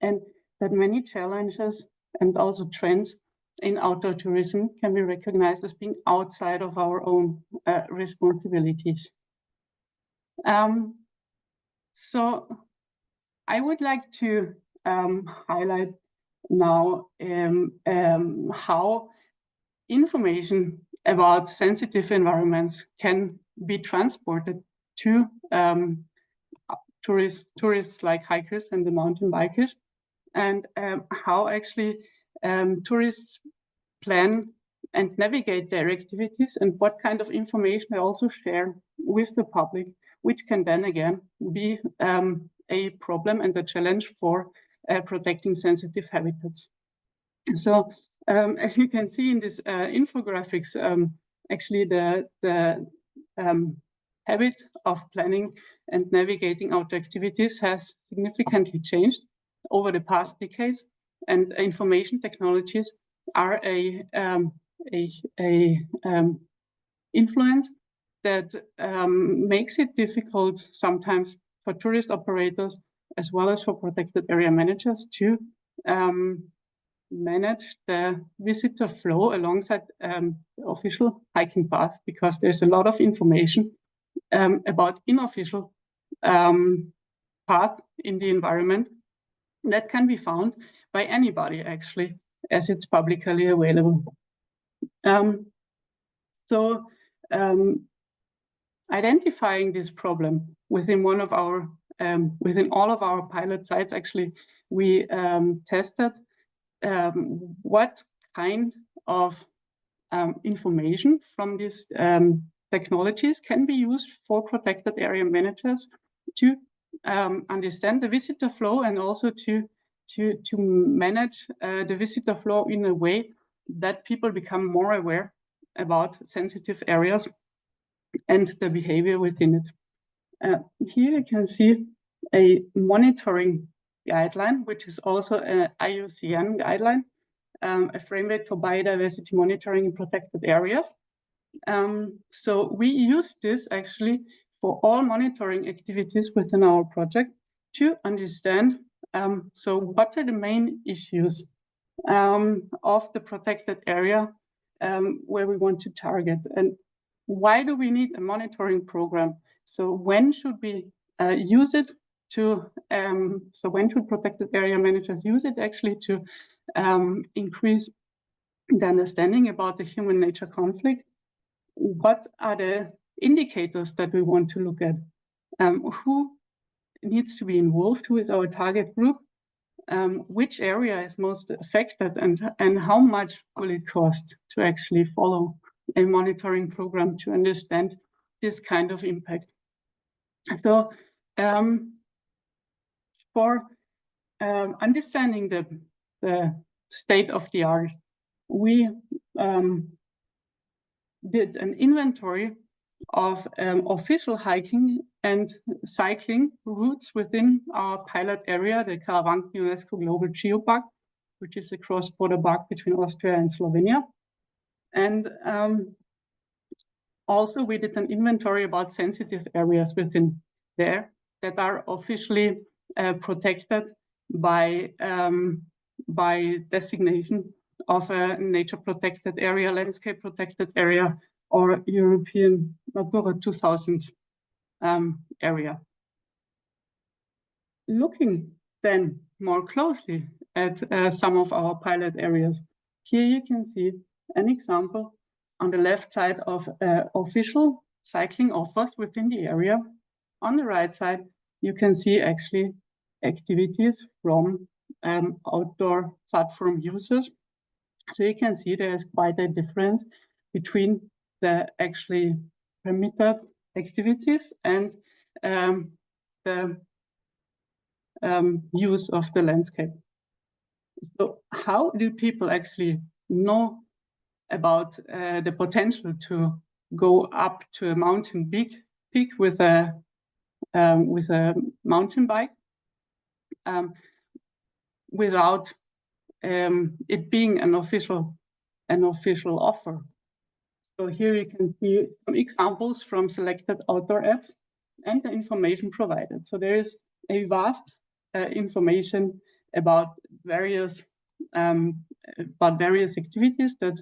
and that many challenges and also trends in outdoor tourism can be recognized as being outside of our own responsibilities. So I would like to highlight now how information about sensitive environments can be transported to tourists like hikers and the mountain bikers, and how actually tourists plan and navigate their activities, and what kind of information they also share with the public, which can then again be a problem and a challenge for protecting sensitive habitats. So as you can see in this infographics, actually the habit of planning and navigating outdoor activities has significantly changed over the past decades, and information technologies are a influence that makes it difficult sometimes for tourist operators as well as for protected area managers to manage the visitor flow alongside the official hiking path, because there's a lot of information about unofficial path in the environment that can be found by anybody actually, as it's publicly available. So identifying this problem within one of our within all of our pilot sites, actually we tested what kind of information from these technologies can be used for protected area managers to understand the visitor flow, and also to manage the visitor flow in a way that people become more aware about sensitive areas and the behavior within it. Here you can see a monitoring guideline, which is also an IUCN guideline, a framework for biodiversity monitoring in protected areas. So we use this actually for all monitoring activities within our project to understand, so what are the main issues of the protected area where we want to target, and why do we need a monitoring program? So when should we use it to, so when should protected area managers use it actually to increase the understanding about the human-nature conflict? What are the indicators that we want to look at? Who needs to be involved? Who is our target group? Which area is most affected, and how much will it cost to actually follow a monitoring program to understand this kind of impact? So for understanding the state of the art, we did an inventory of official hiking and cycling routes within our pilot area, the Carinthia UNESCO Global Geopark, which is a cross-border park between Austria and Slovenia. And also we did an inventory about sensitive areas within there that are officially protected by designation of a nature protected area, landscape protected area, or European Natura 2000 area. Looking then more closely at some of our pilot areas, here you can see an example on the left side of official cycling offers within the area. On the right side, you can see actually activities from outdoor platform users. So you can see there's quite a difference between the actually permitted activities and the use of the landscape. So how do people actually know about the potential to go up to a mountain peak with a mountain bike without it being an official offer? So here you can see some examples from selected outdoor apps and the information provided. So there is a vast information about various activities that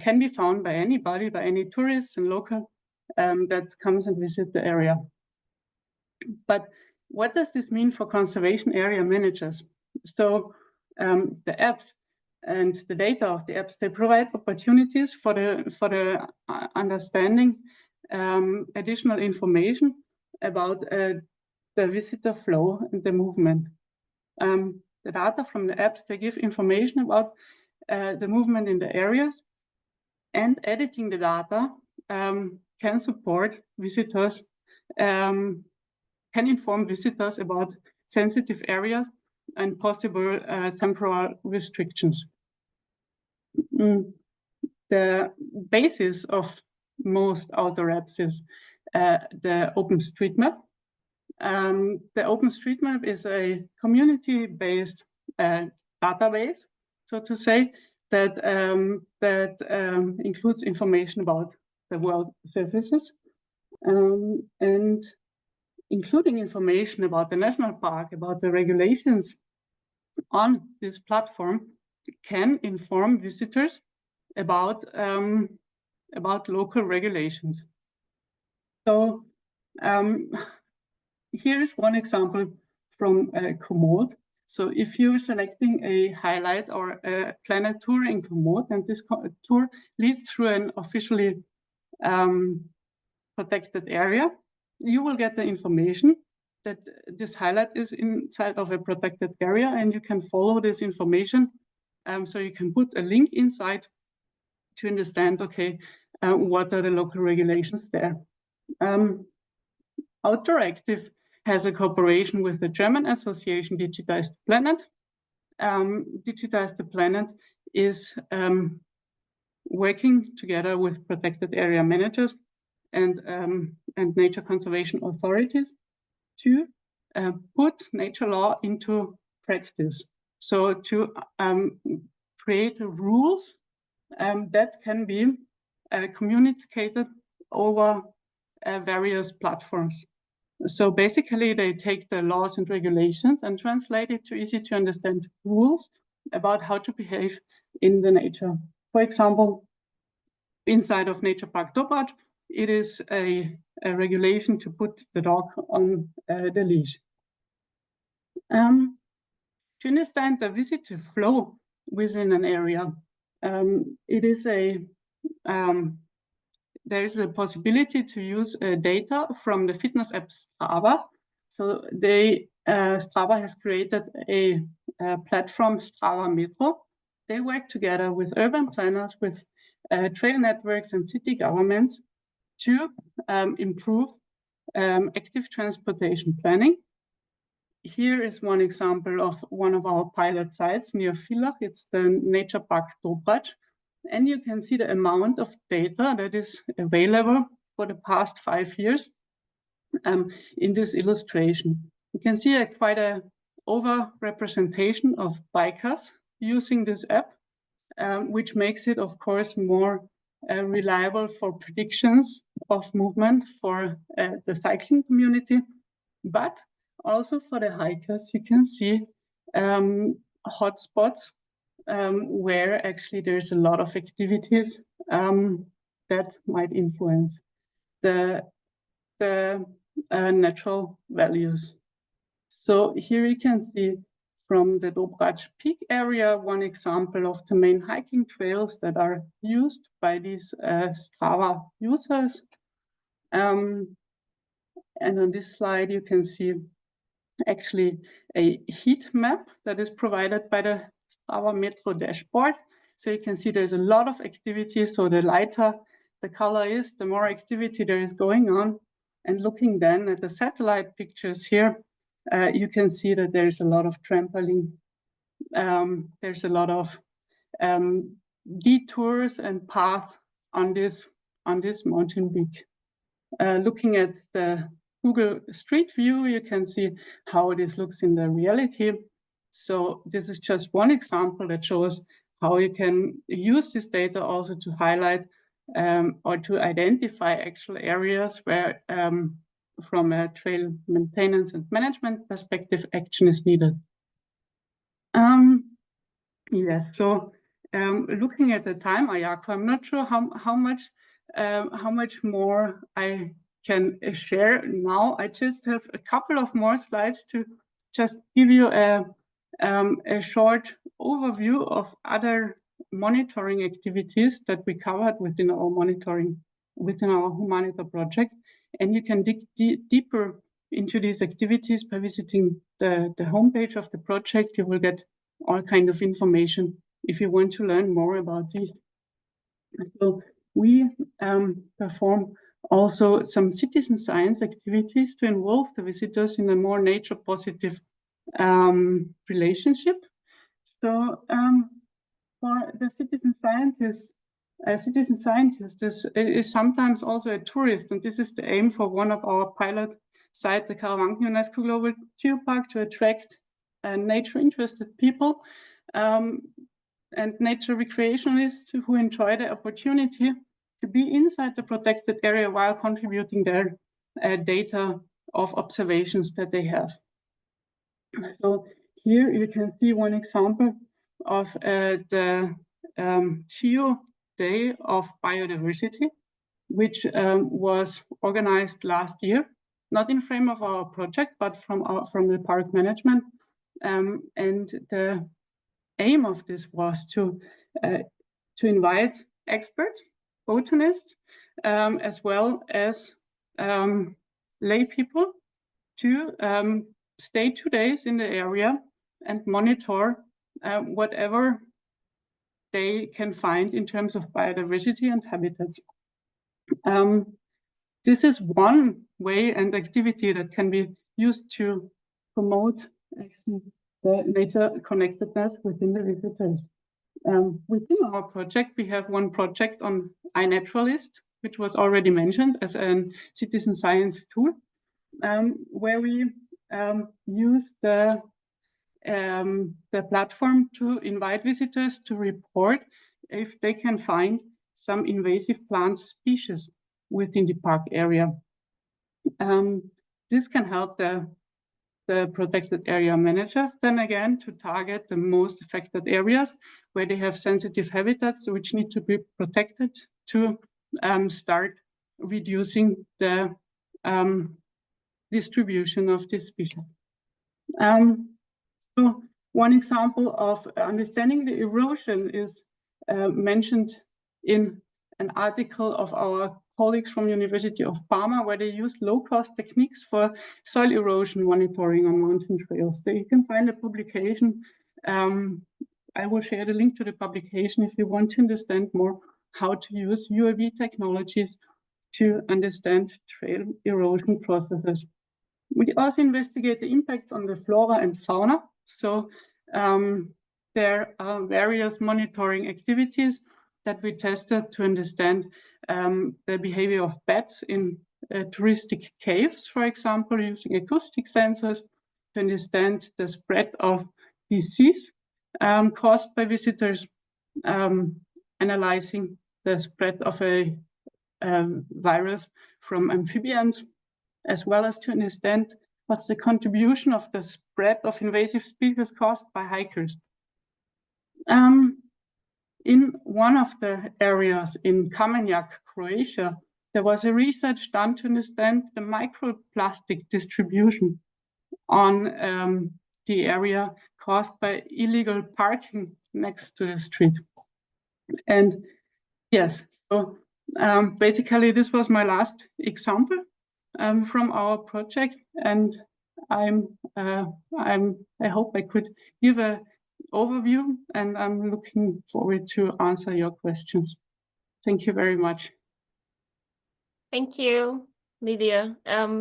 can be found by anybody, by any tourists and local that comes and visit the area. But what does this mean for conservation area managers? So the apps and the data of the apps, they provide opportunities for the understanding additional information about the visitor flow and the movement. The data from the apps, they give information about the movement in the areas, and editing the data can support visitors, can inform visitors about sensitive areas and possible temporal restrictions. The basis of most outdoor apps is the OpenStreetMap. The OpenStreetMap is a community-based database, so to say, that includes information about the world surfaces, and including information about the national park, about the regulations on this platform, can inform visitors about local regulations. So here is one example from Komoot. So if you're selecting a highlight or a planet tour in Komoot, and this tour leads through an officially protected area, you will get the information that this highlight is inside of a protected area, and you can follow this information. So you can put a link inside to understand, okay, what are the local regulations there. Outdoor Active has a cooperation with the German association Digitize the Planet. Digitize the Planet is working together with protected area managers and nature conservation authorities to put nature law into practice. So to create rules that can be communicated over various platforms. So basically, they take the laws and regulations and translate it to easy to understand rules about how to behave in the nature. For example, inside of Nature Park Topard, it is a regulation to put the dog on the leash. To understand the visitor flow within an area, it is there is a possibility to use data from the fitness app Strava. So Strava has created a platform, Strava Metro. They work together with urban planners, with trail networks and city governments to improve active transportation planning. Here is one example of one of our pilot sites near Villach. It's the Nature Park Dobrać. And you can see the amount of data that is available for the past 5 years in this illustration. You can see quite a over-representation of bikers using this app, which makes it, of course, more reliable for predictions of movement for the cycling community, but also for the hikers. You can see hotspots where actually there's a lot of activities that might influence the natural values. So here you can see from the Dobrać Peak area, one example of the main hiking trails that are used by these Strava users. And on this slide, you can see actually a heat map that is provided by the Strava Metro dashboard. So you can see there's a lot of activity. So the lighter the color is, the more activity there is going on. And looking then at the satellite pictures here, you can see that there's a lot of trampoline. There's a lot of detours and paths on this mountain peak. Looking at the Google Street View, you can see how this looks in the reality. So this is just one example that shows how you can use this data also to highlight or to identify actual areas where from a trail maintenance and management perspective, action is needed. Yeah, so looking at the time, Ayako, I'm not sure how much more I can share now. I just have a couple of more slides to just give you a short overview of other monitoring activities that we covered within our WeNaTour project. And you can dig deeper into these activities by visiting the homepage of the project. You will get all kind of information if you want to learn more about these. So we perform also some citizen science activities to involve the visitors in a more nature positive relationship. So for the citizen scientist is sometimes also a tourist, and this is the aim for one of our pilot sites, the Carinthia UNESCO Global Geopark, to attract nature-interested people and nature recreationalists who enjoy the opportunity to be inside the protected area while contributing their data of observations that they have. So here you can see one example of the Geo Day of Biodiversity, which was organized last year, not in frame of our project, but from the park management. And the aim of this was to invite experts, botanists, as well as lay people to stay 2 days in the area and monitor whatever they can find in terms of biodiversity and habitats. This is one way and activity that can be used to promote actually the nature connectedness within the visitors. Within our project, we have one project on iNaturalist, which was already mentioned as a citizen science tool, where we use the platform to invite visitors to report if they can find some invasive plant species within the park area. This can help the protected area managers then again to target the most affected areas where they have sensitive habitats which need to be protected to start reducing the distribution of this species. So one example of understanding the erosion is mentioned in an article of our colleagues from University of Parma, where they use low-cost techniques for soil erosion monitoring on mountain trails. There you can find a publication. I will share the link to the publication if you want to understand more how to use UAV technologies to understand trail erosion processes. We also investigate the impacts on the flora and fauna. So there are various monitoring activities that we tested to understand the behavior of bats in touristic caves, for example, using acoustic sensors to understand the spread of disease caused by visitors, analyzing the spread of a virus from amphibians, as well as to understand what's the contribution of the spread of invasive species caused by hikers. In one of the areas in Kamenjak, Croatia, there was a research done to understand the microplastic distribution on the area caused by illegal parking next to the street. And yes, so basically this was my last example from our project, and I hope I could give an overview, and I'm looking forward to answer your questions. Thank you very much. Thank you, Lilia,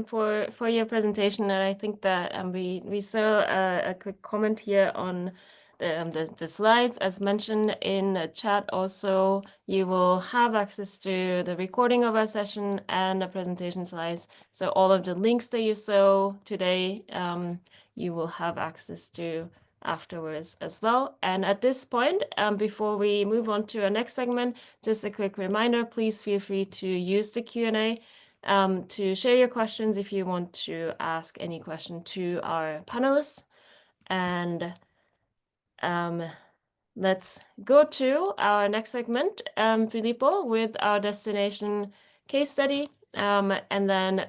for your presentation. And I think that we saw a quick comment here on the slides. As mentioned in the chat, also you will have access to the recording of our session and the presentation slides. So all of the links that you saw today, you will have access to afterwards as well. And at this point, before we move on to our next segment, just a quick reminder, please feel free to use the Q&A to share your questions if you want to ask any question to our panelists. And let's go to our next segment, Filippo, with our destination case study. And then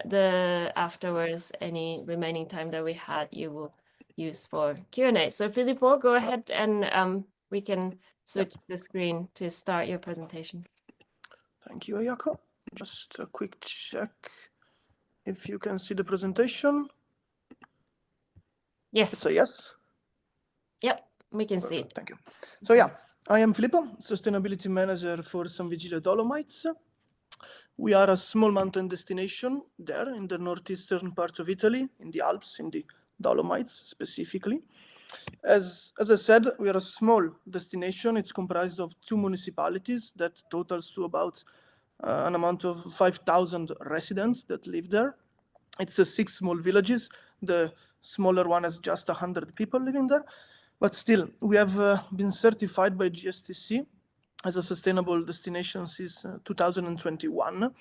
afterwards, any remaining time that we had, you will use for Q&A. So Filippo, go ahead, and we can switch the screen to start your presentation. Thank you, Ayako. Just a quick check if you can see the presentation. Yes. It's a yes? Yep, we can see it. Thank you. So yeah, I am Filippo, Sustainability Manager for San Vigilio Dolomites. We are a small mountain destination there in the northeastern part of Italy, in the Alps, in the Dolomites specifically. As I said, we are a small destination. It's comprised of 2 municipalities that totals to about an amount of 5,000 residents that live there. It's 6 small villages. The smaller one has just 100 people living there. But still, we have been certified by GSTC as a sustainable destination since 2021.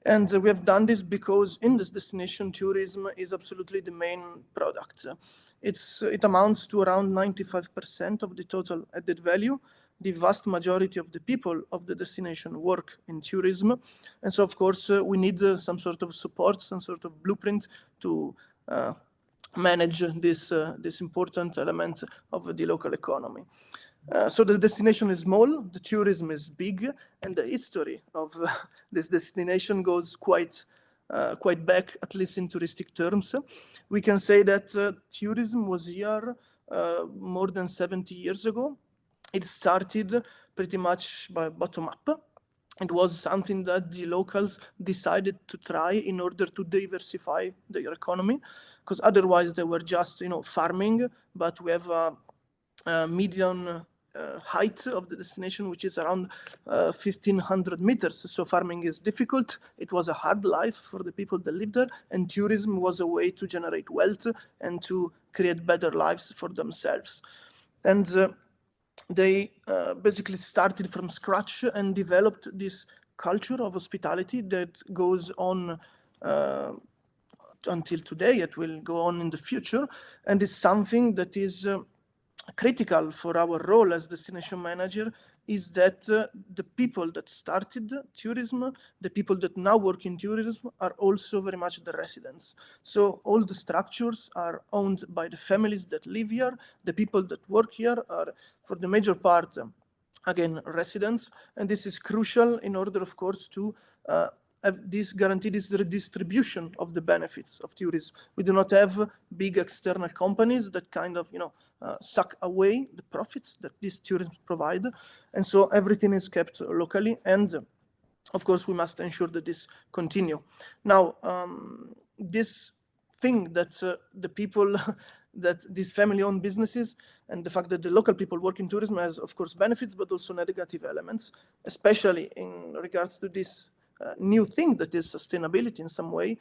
And we have done this because in this destination, tourism is absolutely the main product. It amounts to around 95% of the total added value. The vast majority of the people of the destination work in tourism. And so, of course, we need some sort of support, some sort of blueprint to manage this important element of the local economy. So the destination is small, the tourism is big, and the history of this destination goes quite back, at least in touristic terms. We can say that tourism was here more than 70 years ago. It started pretty much by bottom up. It was something that the locals decided to try in order to diversify their economy, because otherwise they were just, farming. But we have a median height of the destination, which is around 1,500 meters. So farming is difficult. It was a hard life for the people that lived there, and tourism was a way to generate wealth and to create better lives for themselves. And they basically started from scratch and developed this culture of hospitality that goes on until today. It will go on in the future, and it's something that is critical for our role as destination manager, is that the people that started tourism, the people that now work in tourism, are also very much the residents. So all the structures are owned by the families that live here. The people that work here are, for the major part, again, residents. And this is crucial in order, of course, to guarantee this redistribution of the benefits of tourism. We do not have big external companies that kind of, suck away the profits that these tourism provide. And so everything is kept locally. And of course, we must ensure that this continue. Now, this thing that the people, that these family-owned businesses, and the fact that the local people work in tourism has, of course, benefits, but also negative elements, especially in regards to this new thing that is sustainability in some way.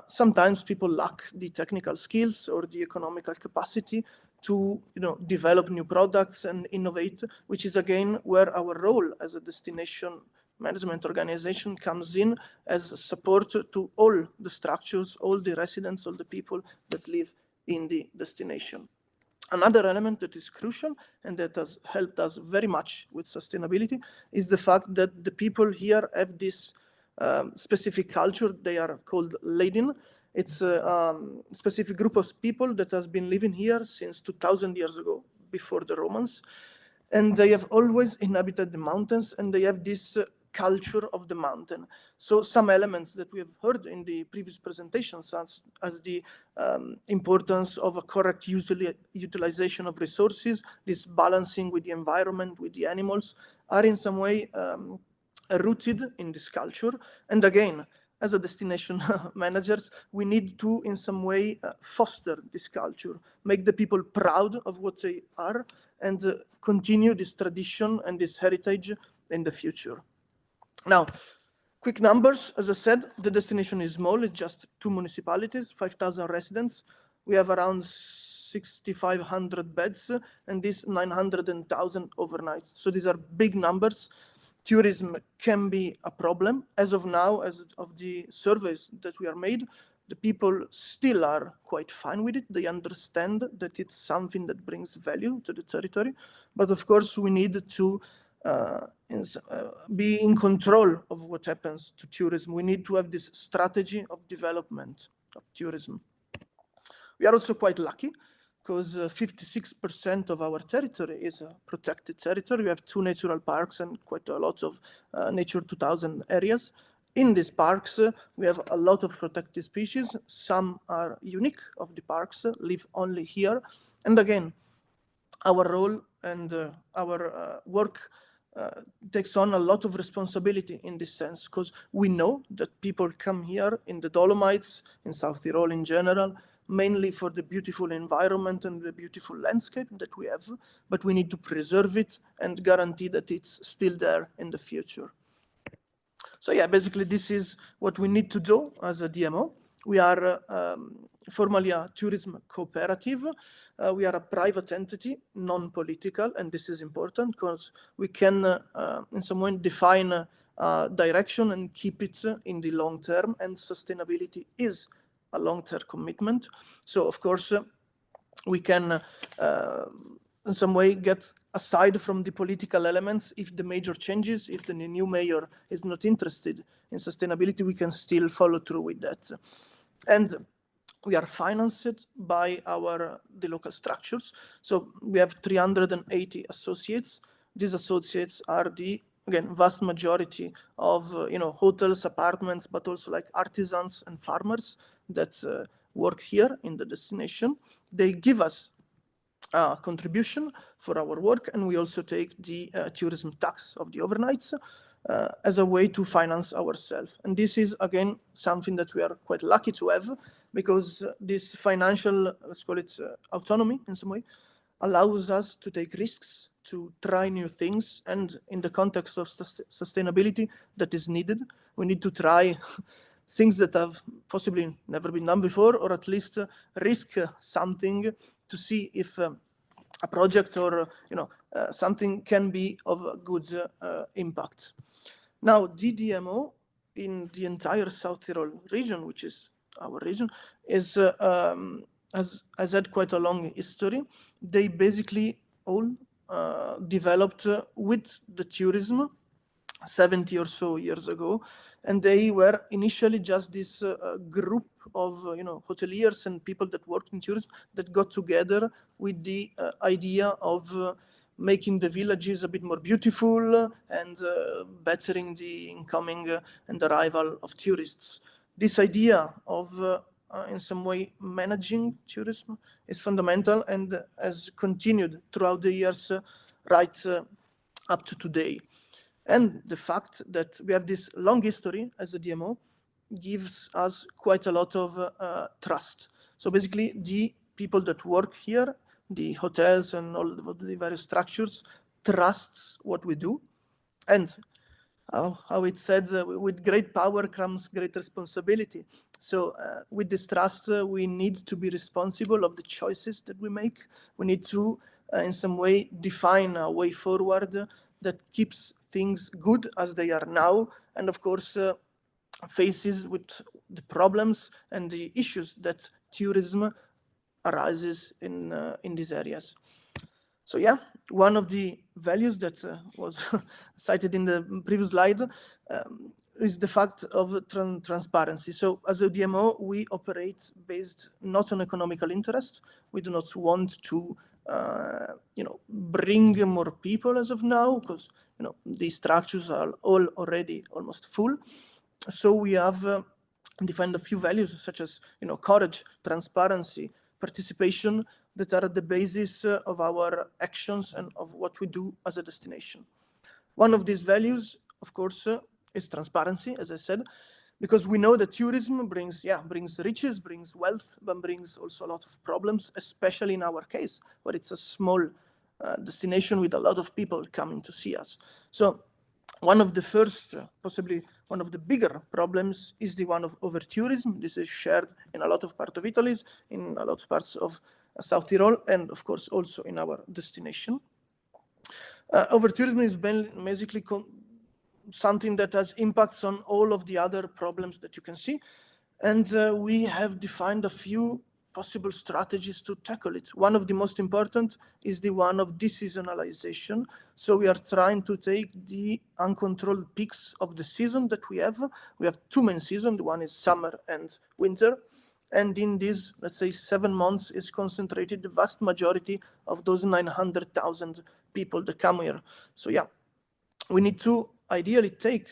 Sometimes people lack the technical skills or the economical capacity to develop new products and innovate, which is again where our role as a destination management organization comes in as support to all the structures, all the residents, all the people that live in the destination. Another element that is crucial and that has helped us very much with sustainability is the fact that the people here have this specific culture. They are called Ladin. It's a specific group of people that has been living here since 2000 years ago, before the Romans. And they have always inhabited the mountains, and they have this culture of the mountain. So some elements that we have heard in the previous presentations, as the importance of a correct utilization of resources, this balancing with the environment, with the animals, are in some way rooted in this culture. And again, as a destination managers, we need to, in some way, foster this culture, make the people proud of what they are, and continue this tradition and this heritage in the future. Now, quick numbers. As I said, the destination is small. It's just 2 municipalities, 5,000 residents. We have around 6,500 beds, and these 900,000 overnights. So these are big numbers. Tourism can be a problem. As of now, as of the surveys that we are made, the people still are quite fine with it. They understand that it's something that brings value to the territory. But of course, we need to be in control of what happens to tourism. We need to have this strategy of development of tourism. We are also quite lucky because 56% of our territory is a protected territory. We have 2 natural parks and quite a lot of Nature 2000 areas. In these parks, we have a lot of protected species. Some are unique of the parks, live only here. And again, our role and our work takes on a lot of responsibility in this sense, because we know that people come here in the Dolomites, in South Tyrol in general, mainly for the beautiful environment and the beautiful landscape that we have, but we need to preserve it and guarantee that it's still there in the future. So yeah, basically this is what we need to do as a DMO. We are formally a tourism cooperative. We are a private entity, non-political, and this is important because we can in some way define direction and keep it in the long term, and sustainability is a long-term commitment. So of course, we can in some way get aside from the political elements. If the major changes, if the new mayor is not interested in sustainability, we can still follow through with that. And we are financed by the local structures. So we have 380 associates. These associates are the, again, vast majority of hotels, apartments, but also like artisans and farmers that work here in the destination. They give us a contribution for our work, and we also take the tourism tax of the overnights as a way to finance ourselves. And this is, again, something that we are quite lucky to have, because this financial, let's call it autonomy in some way, allows us to take risks, to try new things, and in the context of sustainability that is needed, we need to try things that have possibly never been done before, or at least risk something to see if a project or something can be of a good impact. Now, DDMO in the entire South Tyrol region, which is our region, has had quite a long history. They basically all developed with the tourism 70 or so years ago, and they were initially just this group of hoteliers and people that worked in tourism that got together with the idea of making the villages a bit more beautiful and bettering the incoming and arrival of tourists. This idea of in some way managing tourism is fundamental and has continued throughout the years right up to today. And the fact that we have this long history as a DMO gives us quite a lot of trust. So basically, the people that work here, the hotels and all the various structures, trusts what we do. And how it says, with great power comes great responsibility. So with this trust, we need to be responsible of the choices that we make. We need to, in some way, define a way forward that keeps things good as they are now, and of course, faces with the problems and the issues that tourism arises in these areas. So yeah, one of the values that was cited in the previous slide is the fact of transparency. So as a DMO, we operate based not on economical interest. We do not want to bring more people as of now, because these structures are all already almost full. So we have defined a few values such as courage, transparency, participation, that are at the basis of our actions and of what we do as a destination. One of these values, of course, is transparency, as I said, because we know that tourism brings riches, brings wealth, but brings also a lot of problems, especially in our case, where it's a small destination with a lot of people coming to see us. So one of the first, possibly one of the bigger problems, is the one of over-tourism. This is shared in a lot of parts of Italy, in a lot of parts of South Tyrol, and of course also in our destination. Over-tourism is basically something that has impacts on all of the other problems that you can see. And we have defined a few possible strategies to tackle it. One of the most important is the one of deseasonalization. So we are trying to take the uncontrolled peaks of the season that we have. We have two main seasons. One is summer and winter. And in these, let's say, 7 months is concentrated the vast majority of those 900,000 people that come here. So yeah, we need to ideally take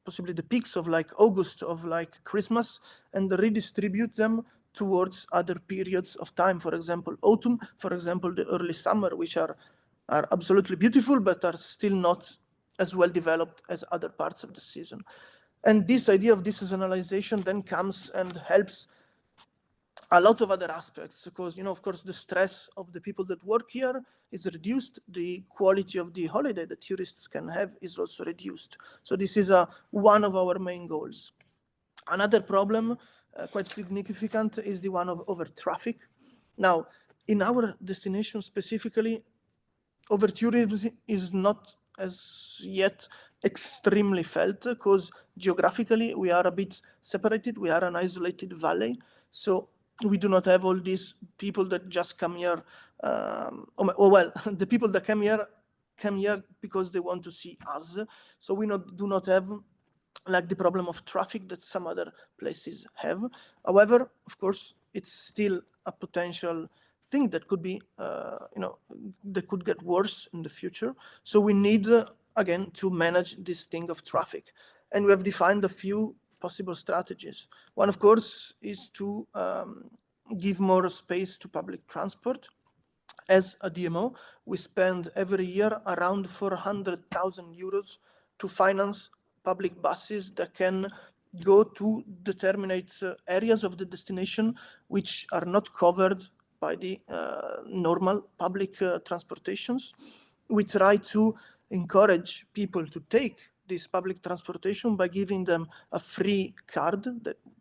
possibly the peaks of like August, of like Christmas, and redistribute them towards other periods of time. For example, autumn, for example, the early summer, which are absolutely beautiful, but are still not as well developed as other parts of the season. And this idea of deseasonalization then comes and helps a lot of other aspects, because, of course, the stress of the people that work here is reduced. The quality of the holiday that tourists can have is also reduced. So this is one of our main goals. Another problem, quite significant, is the one of over-traffic. Now, in our destination specifically, over-tourism is not as yet extremely felt, because geographically we are a bit separated. We are an isolated valley. So we do not have all these people that just come here. The people that come here because they want to see us. So we do not have like the problem of traffic that some other places have. However, of course, it's still a potential thing that could be, that could get worse in the future. So we need, again, to manage this thing of traffic. And we have defined a few possible strategies. One, of course, is to give more space to public transport. As a DMO, we spend every year around 400,000 euros to finance public buses that can go to determinate areas of the destination which are not covered by the normal public transportations. We try to encourage people to take this public transportation by giving them a free card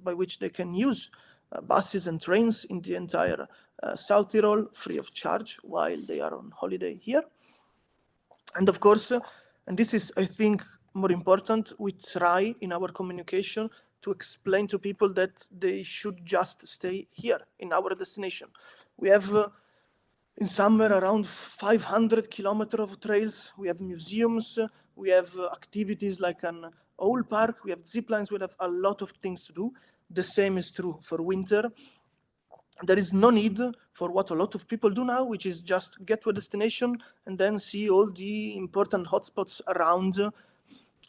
by which they can use buses and trains in the entire South Tyrol free of charge while they are on holiday here. And of course, and this is, I think, more important, we try in our communication to explain to people that they should just stay here in our destination. We have in summer around 500 kilometers of trails. We have museums. We have activities like an owl park. We have zip lines. We have a lot of things to do. The same is true for winter. There is no need for what a lot of people do now, which is just get to a destination and then see all the important hotspots around.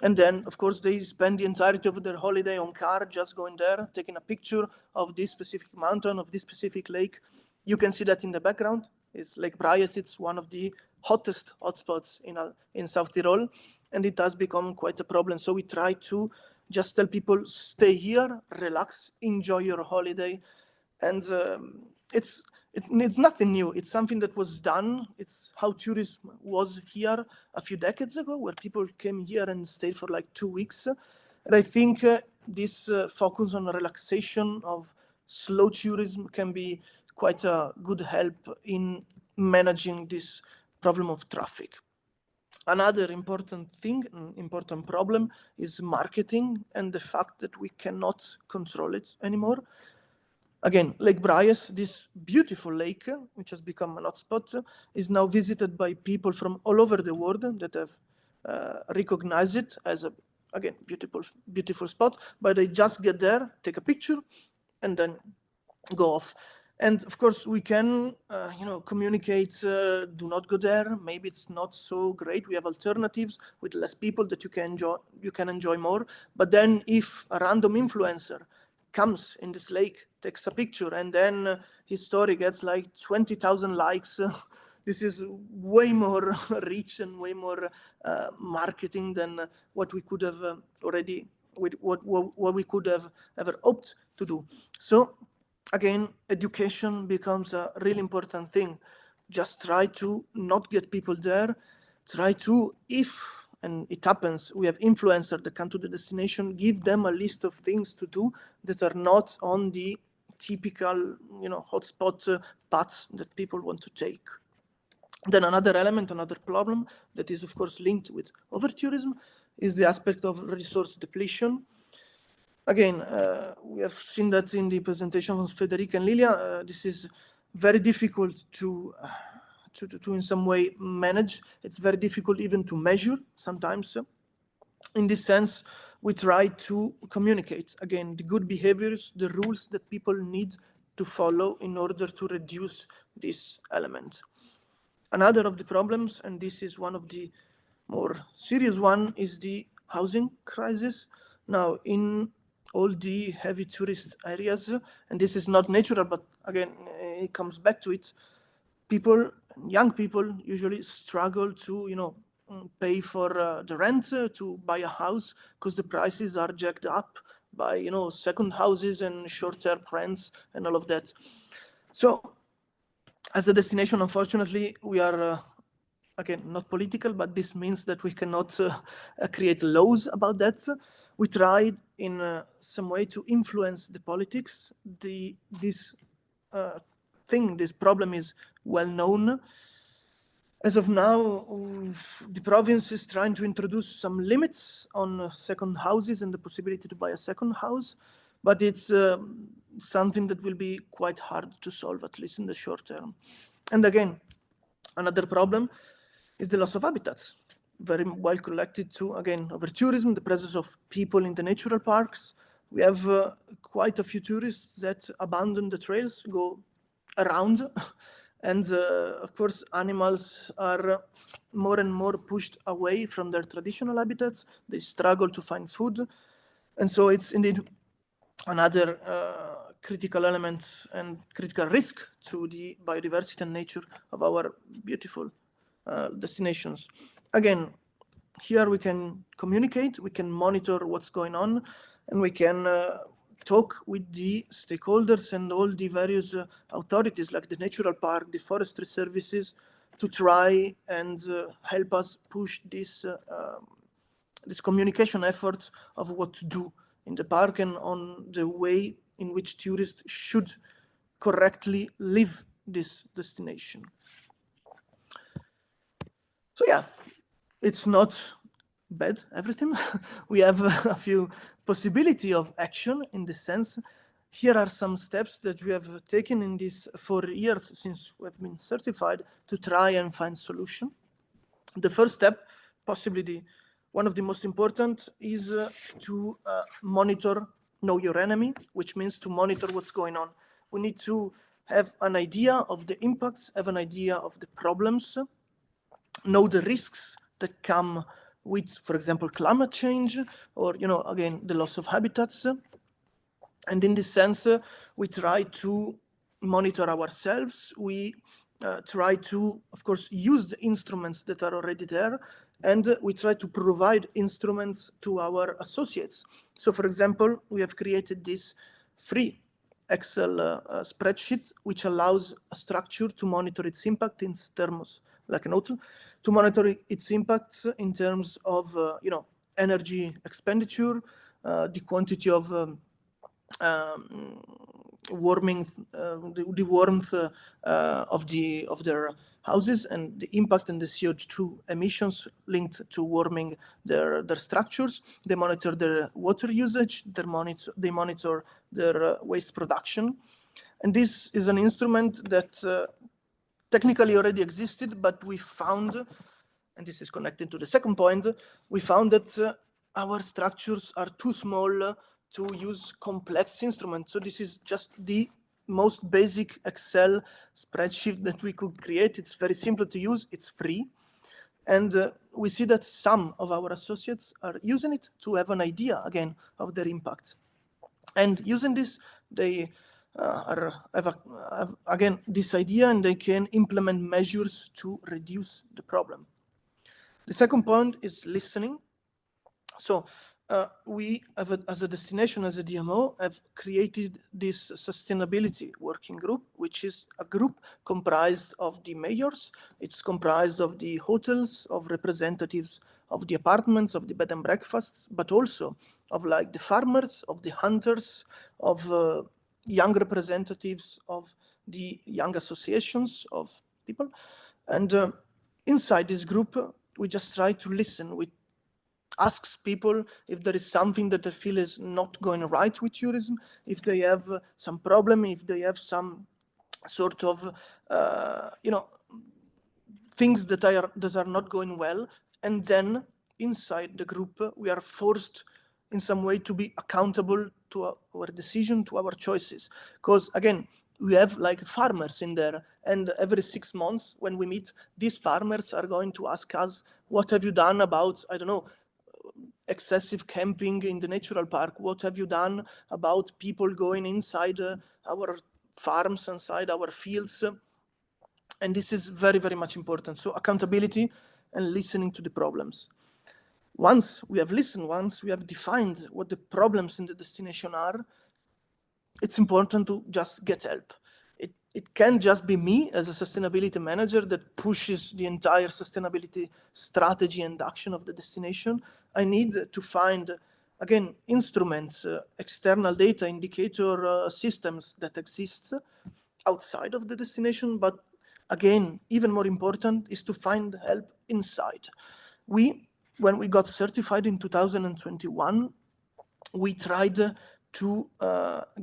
And then, of course, they spend the entirety of their holiday on car, just going there, taking a picture of this specific mountain, of this specific lake. You can see that in the background. is Lake Braies. It's one of the hottest hotspots in South Tyrol, and it has become quite a problem. So we try to just tell people, stay here, relax, enjoy your holiday. And it's nothing new. It's something that was done. It's how tourism was here a few decades ago, where people came here and stayed for like 2 weeks. And I think this focus on relaxation of slow tourism can be quite a good help in managing this problem of traffic. Another important thing, important problem, is marketing and the fact that we cannot control it anymore. Again, Lake Braies, this beautiful lake, which has become an hotspot, is now visited by people from all over the world that have recognized it as a, again, beautiful spot, but they just get there, take a picture, and then go off. And of course, we can, communicate, do not go there. Maybe it's not so great. We have alternatives with less people that you can enjoy more. But then if a random influencer comes in this lake, takes a picture, and then his story gets like 20,000 likes, this is way more rich and way more marketing than what we could have already, with what we could have ever hoped to do. So again, education becomes a really important thing. Just try to not get people there. Try to, and it happens, we have influencers that come to the destination, give them a list of things to do that are not on the typical, hotspot paths that people want to take. Then another element, another problem that is of course linked with over-tourism is the aspect of resource depletion. Again, we have seen that in the presentation of Federica and Lilia. This is very difficult to in some way manage. It's very difficult even to measure sometimes. In this sense, we try to communicate, again, the good behaviors, the rules that people need to follow in order to reduce this element. Another of the problems, and this is one of the more serious one, is the housing crisis. Now, in all the heavy tourist areas, and this is not natural, but again, it comes back to it, people, young people usually struggle to, pay for the rent to buy a house because the prices are jacked up by, second houses and short-term rents and all of that. So as a destination, unfortunately, we are, again, not political, but this means that we cannot create laws about that. We tried in some way to influence the politics. This problem is well known. As of now, the province is trying to introduce some limits on second houses and the possibility to buy a second house, but it's something that will be quite hard to solve, at least in the short term. And again, another problem is the loss of habitats, very well connected to, again, over-tourism, the presence of people in the natural parks. We have quite a few tourists that abandon the trails, go around, and of course, animals are more and more pushed away from their traditional habitats. They struggle to find food. And so it's indeed another critical element and critical risk to the biodiversity and nature of our beautiful destinations. Again, here we can communicate, we can monitor what's going on, and we can talk with the stakeholders and all the various authorities like the natural park, the forestry services, to try and help us push this communication effort of what to do in the park and on the way in which tourists should correctly live this destination. So yeah, it's not bad, everything. We have a few possibility of action in this sense. Here are some steps that we have taken in these 4 years since we have been certified to try and find solution. The first step, possibly one of the most important, is to monitor, know your enemy, which means to monitor what's going on. We need to have an idea of the impacts, have an idea of the problems, know the risks that come with, for example, climate change, or, again, the loss of habitats. And in this sense, we try to monitor ourselves. We try to, of course, use the instruments that are already there, and we try to provide instruments to our associates. So, for example, we have created this free Excel spreadsheet, which allows a structure to monitor its impact in terms, like an hotel, to monitor its impact in terms of, energy expenditure, the quantity of warming, the warmth of their houses, and the impact and the CO2 emissions linked to warming their structures. They monitor their water usage. They monitor their waste production, and this is an instrument that technically already existed, but we found, and this is connected to the second point, we found that our structures are too small to use complex instruments. So this is just the most basic Excel spreadsheet that we could create. It's very simple to use. It's free. And we see that some of our associates are using it to have an idea, again, of their impact. And using this, they have again, this idea, and they can implement measures to reduce the problem. The second point is listening. So we have, as a destination, as a DMO, have created this sustainability working group, which is a group comprised of the mayors. It's comprised of the hotels, of representatives of the apartments, of the bed and breakfasts, but also of like the farmers, of the hunters, of young representatives of the young associations of people. And inside this group, we just try to listen. We asks people if there is something that they feel is not going right with tourism, if they have some problem, if they have some sort of things that are not going well. And then inside the group, we are forced in some way to be accountable to our decision, to our choices. Because again, we have like farmers in there, and every 6 months when we meet, these farmers are going to ask us, what have you done about, I don't know, excessive camping in the natural park? What have you done about people going inside our farms, inside our fields? And this is very, very much important. So accountability and listening to the problems. Once we have listened, once we have defined what the problems in the destination are, it's important to just get help. It can't just be me as a sustainability manager that pushes the entire sustainability strategy and action of the destination. I need to find, again, instruments, external data indicator systems that exist outside of the destination. But again, even more important is to find help inside. When we got certified in 2021, we tried to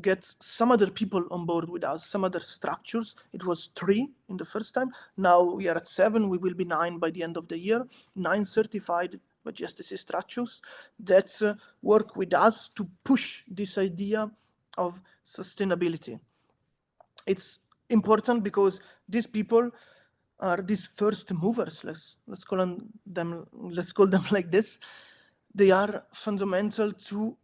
get some other people on board with us, some other structures. It was 3 in the first time. Now we are at 7. We will be 9 by the end of the year. 9 certified GSTC structures that work with us to push this idea of sustainability. It's important because these people are these first movers. Let's call them like this. They are fundamental to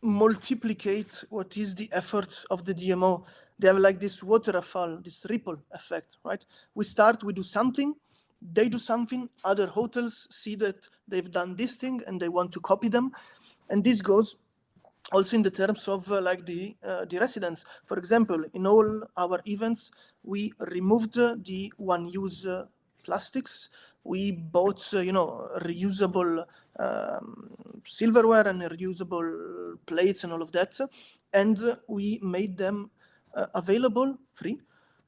multiplicate what is the efforts of the DMO. They have like this waterfall, this ripple effect, right? We do something, they do something, other hotels see that they've done this thing and they want to copy them. And this goes also in the terms of like the residents. For example, in all our events, we removed the one-use plastics. We bought, reusable silverware and reusable plates and all of that, and we made them available free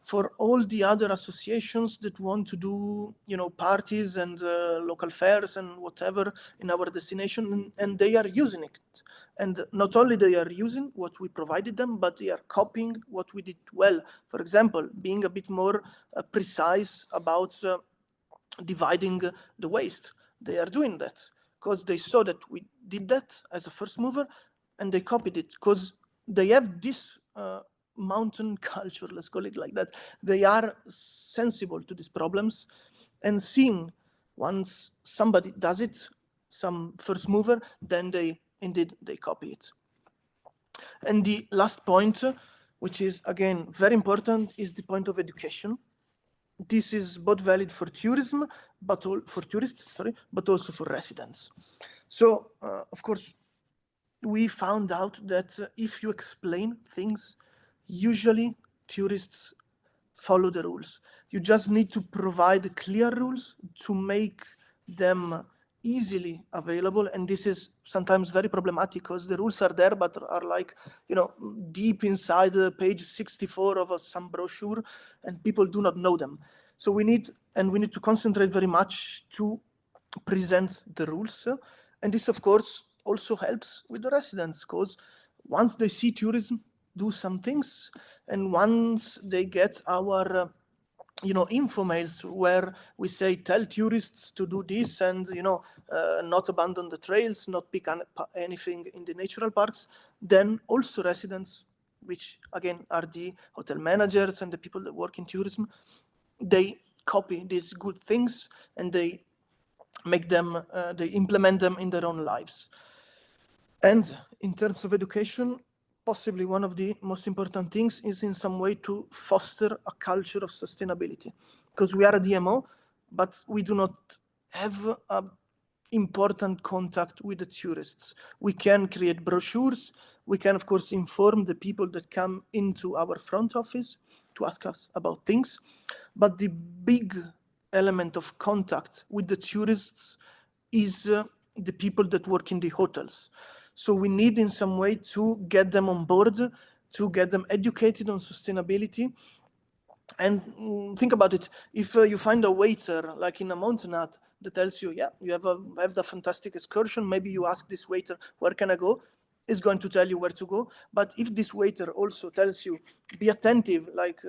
for all the other associations that want to do, parties and local fairs and whatever in our destination, and they are using it. And not only they are using what we provided them, but they are copying what we did well. For example, being a bit more precise about dividing the waste. They are doing that because they saw that we did that as a first mover, and they copied it because they have this mountain culture, let's call it like that. They are sensible to these problems, and seeing once somebody does it, some first mover, then they copy it. And the last point, which is again very important, is the point of education. this is both valid for tourism, but for tourists, sorry, but also for residents. So, of course, we found out that if you explain things, usually tourists follow the rules. You just need to provide clear rules to make them easily available, and this is sometimes very problematic because the rules are there but are like, you know, deep inside page 64 of some brochure, and people do not know them. So we need to concentrate very much to present the rules, and this of course also helps with the residents, because once they see tourism do some things, and once they get our info mails where we say, tell tourists to do this, and not abandon the trails, not pick anything in the natural parks, then also residents, which again are the hotel managers and the people that work in tourism, they copy these good things and they make them, they implement them in their own lives. And in terms of education, possibly one of the most important things is in some way to foster a culture of sustainability, because we are a DMO, but we do not have a important contact with the tourists. We can create brochures. We can, of course, inform the people that come into our front office to ask us about things. But the big element of contact with the tourists is the people that work in the hotels. So we need in some way to get them on board, to get them educated on sustainability. And think about it, if you find a waiter, like in a mountain hut, that tells you, yeah, you have a fantastic excursion, maybe you ask this waiter, where can I go? Is going to tell you where to go. But if this waiter also tells you, be attentive, like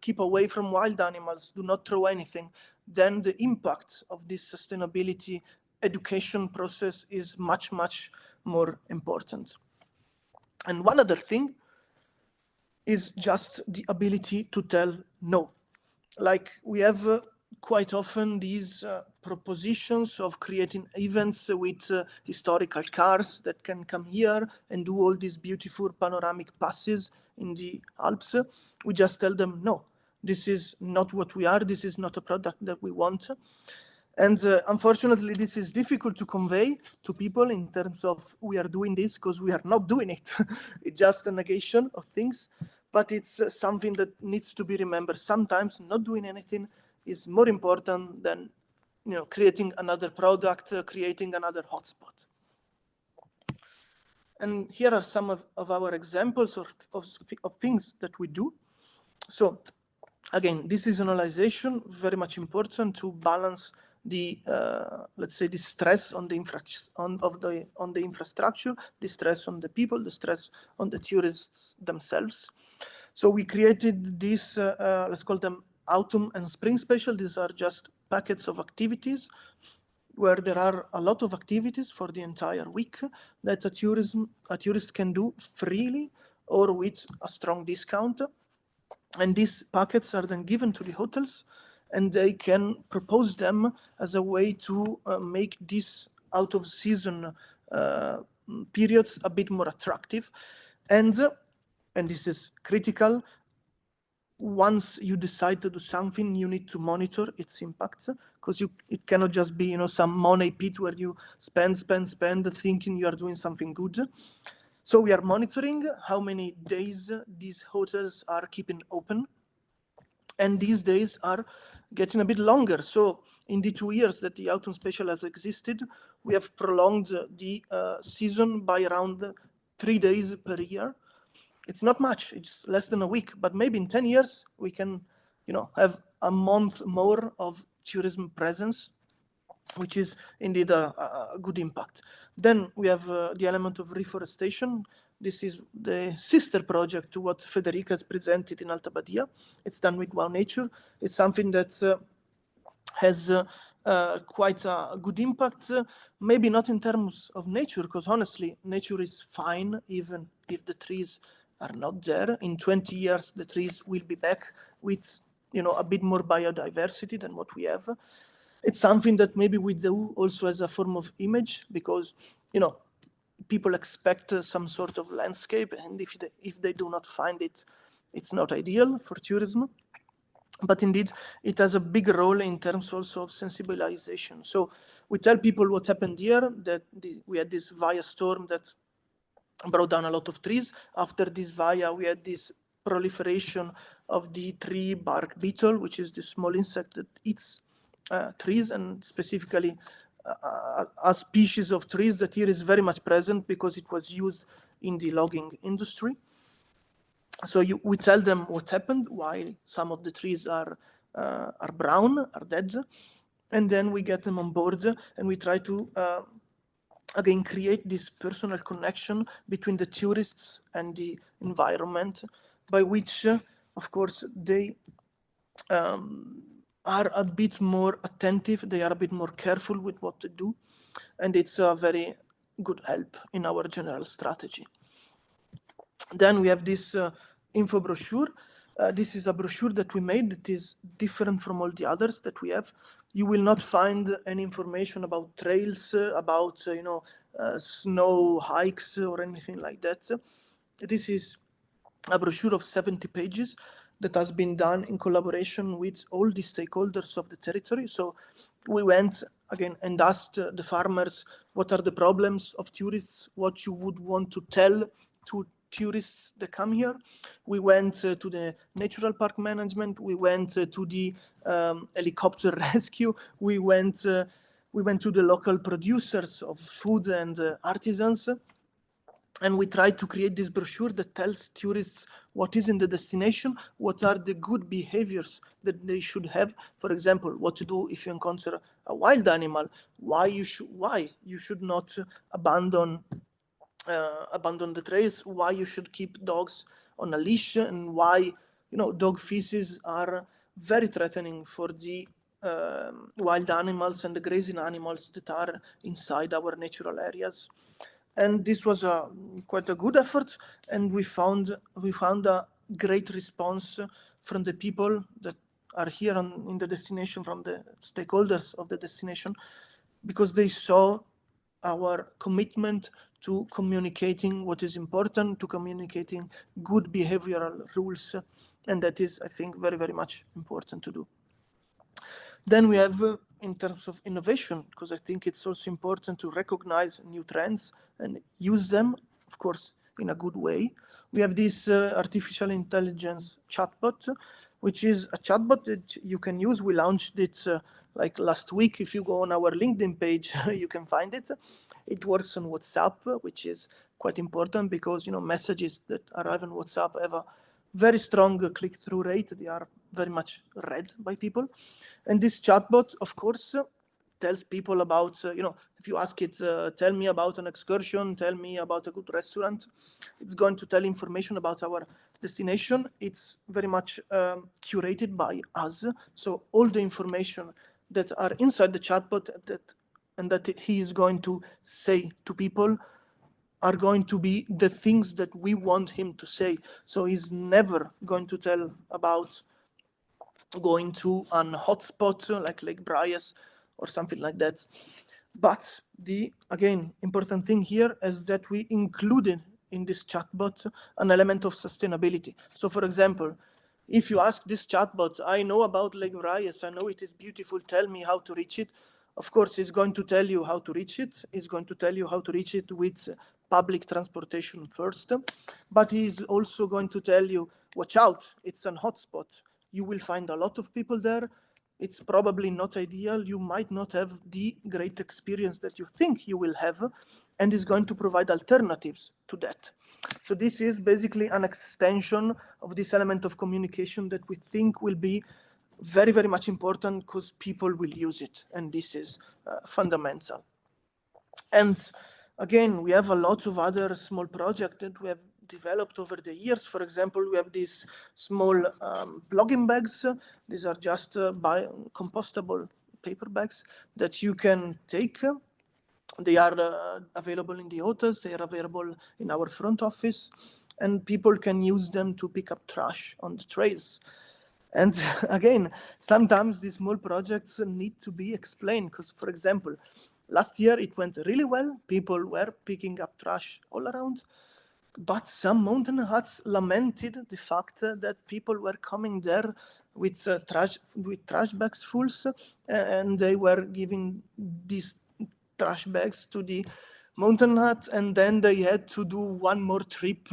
keep away from wild animals, do not throw anything, then the impact of this sustainability education process is much, much more important. And one other thing is just the ability to tell no. Like we have quite often these propositions of creating events with historical cars that can come here and do all these beautiful panoramic passes in the Alps. We just tell them, no, this is not what we are. This is not a product that we want. And unfortunately, this is difficult to convey to people in terms of we are doing this because we are not doing it. It's just a negation of things, but it's something that needs to be remembered. Sometimes not doing anything is more important than creating another product, creating another hotspot. And here are some of our examples of things that we do. So again, this seasonalization, very much important to balance the let's say the stress on the infrastructure, the stress on the people, the stress on the tourists themselves. So we created these, let's call them autumn and spring special. These are just packets of activities where there are a lot of activities for the entire week that a tourist can do freely or with a strong discount. And these packets are then given to the hotels, and they can propose them as a way to make these out-of-season periods a bit more attractive. And this is critical, once you decide to do something, you need to monitor its impact, because it cannot just be some money pit where you spend thinking you are doing something good. So we are monitoring how many days these hotels are keeping open. And these days are getting a bit longer. So in the 2 years that the autumn special has existed, we have prolonged the season by around 3 days per year. It's not much, it's less than a week, but maybe in 10 years, we can have a month more of tourism presence, which is indeed a good impact. Then we have the element of reforestation. This is the sister project to what Federica has presented in Alta Badia. It's done with WeNaTour. It's something that has quite a good impact, maybe not in terms of nature, because honestly, nature is fine even if the trees are not there. In 20 years, the trees will be back with a bit more biodiversity than what we have. It's something that maybe we do also as a form of image, because people expect some sort of landscape, and if they do not find it, it's not ideal for tourism. But indeed, it has a big role in terms also of sensibilization. So we tell people what happened here, that we had this Vaya storm that brought down a lot of trees. After this Vaya, we had this proliferation of the tree bark beetle, which is the small insect that eats trees, and specifically a species of trees that here is very much present because it was used in the logging industry. So we tell them what happened, why some of the trees are brown, are dead, and then we get them on board and we try to again create this personal connection between the tourists and the environment, by which, of course, they are a bit more attentive, they are a bit more careful with what to do, and it's a very good help in our general strategy. Then we have this info brochure. This is a brochure that we made that is different from all the others that we have. You will not find any information about trails, about snow hikes or anything like that. This is a brochure of 70 pages that has been done in collaboration with all the stakeholders of the territory. So we went again and asked the farmers what are the problems of tourists, what you would want to tell to tourists that come here. We went to the natural park management. We went to the helicopter rescue. We went to the local producers of food and artisans. And we try to create this brochure that tells tourists what is in the destination, what are the good behaviors that they should have. For example, what to do if you encounter a wild animal, why you should not abandon the trails, why you should keep dogs on a leash, and why dog feces are very threatening for the wild animals and the grazing animals that are inside our natural areas. And this was quite a good effort, and we found a great response from the people that are here in the destination, from the stakeholders of the destination, because they saw our commitment to communicating what is important, to communicating good behavioral rules, and that is, I think, very, very much important to do. Then we have, in terms of innovation, because I think it's also important to recognize new trends and use them, of course, in a good way. We have this artificial intelligence chatbot, which is a chatbot that you can use. We launched it like last week. If you go on our LinkedIn page, you can find it. It works on WhatsApp, which is quite important because messages that arrive on WhatsApp have a very strong click-through rate. They are very much read by people. And this chatbot, of course, tells people about, if you ask it, tell me about an excursion, tell me about a good restaurant, it's going to tell information about our destination. It's very much curated by us. So all the information that are inside the chatbot that he is going to say to people are going to be the things that we want him to say. So he's never going to tell about going to an hotspot like Lake Bryas or something like that. But the, again, important thing here is that we included in this chatbot an element of sustainability. So for example, if you ask this chatbot, I know about Lake Bryas, I know it is beautiful, tell me how to reach it. Of course, it's going to tell you how to reach it. It's going to tell you how to reach it with public transportation first. But he's also going to tell you, watch out, it's an hotspot. You will find a lot of people there. It's probably not ideal. You might not have the great experience that you think you will have, and is going to provide alternatives to that. So this is basically an extension of this element of communication that we think will be very, very much important because people will use it, and this is fundamental. And again, we have a lot of other small projects that we have developed over the years. For example, we have these small blogging bags. These are just compostable paper bags that you can take. They are available in the hotels. They are available in our front office, and people can use them to pick up trash on the trails. And again, sometimes these small projects need to be explained because, for example, last year it went really well. People were picking up trash all around. But some mountain huts lamented the fact that people were coming there with trash bags fulls, and they were giving these trash bags to the mountain hut, and then they had to do one more trip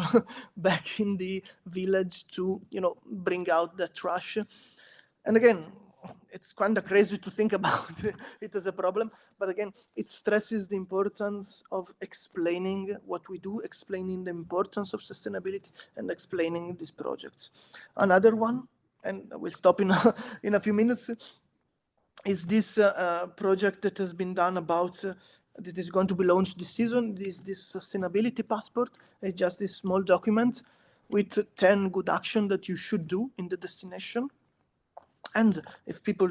back in the village to, you know, bring out the trash. And again, it's kind of crazy to think about it as a problem, but again, it stresses the importance of explaining what we do, explaining the importance of sustainability, and explaining these projects. Another one, and we'll stop in in a few minutes, is this project that has been done about that is going to be launched this season. This sustainability passport. It's just this small document with 10 good actions that you should do in the destination. And if people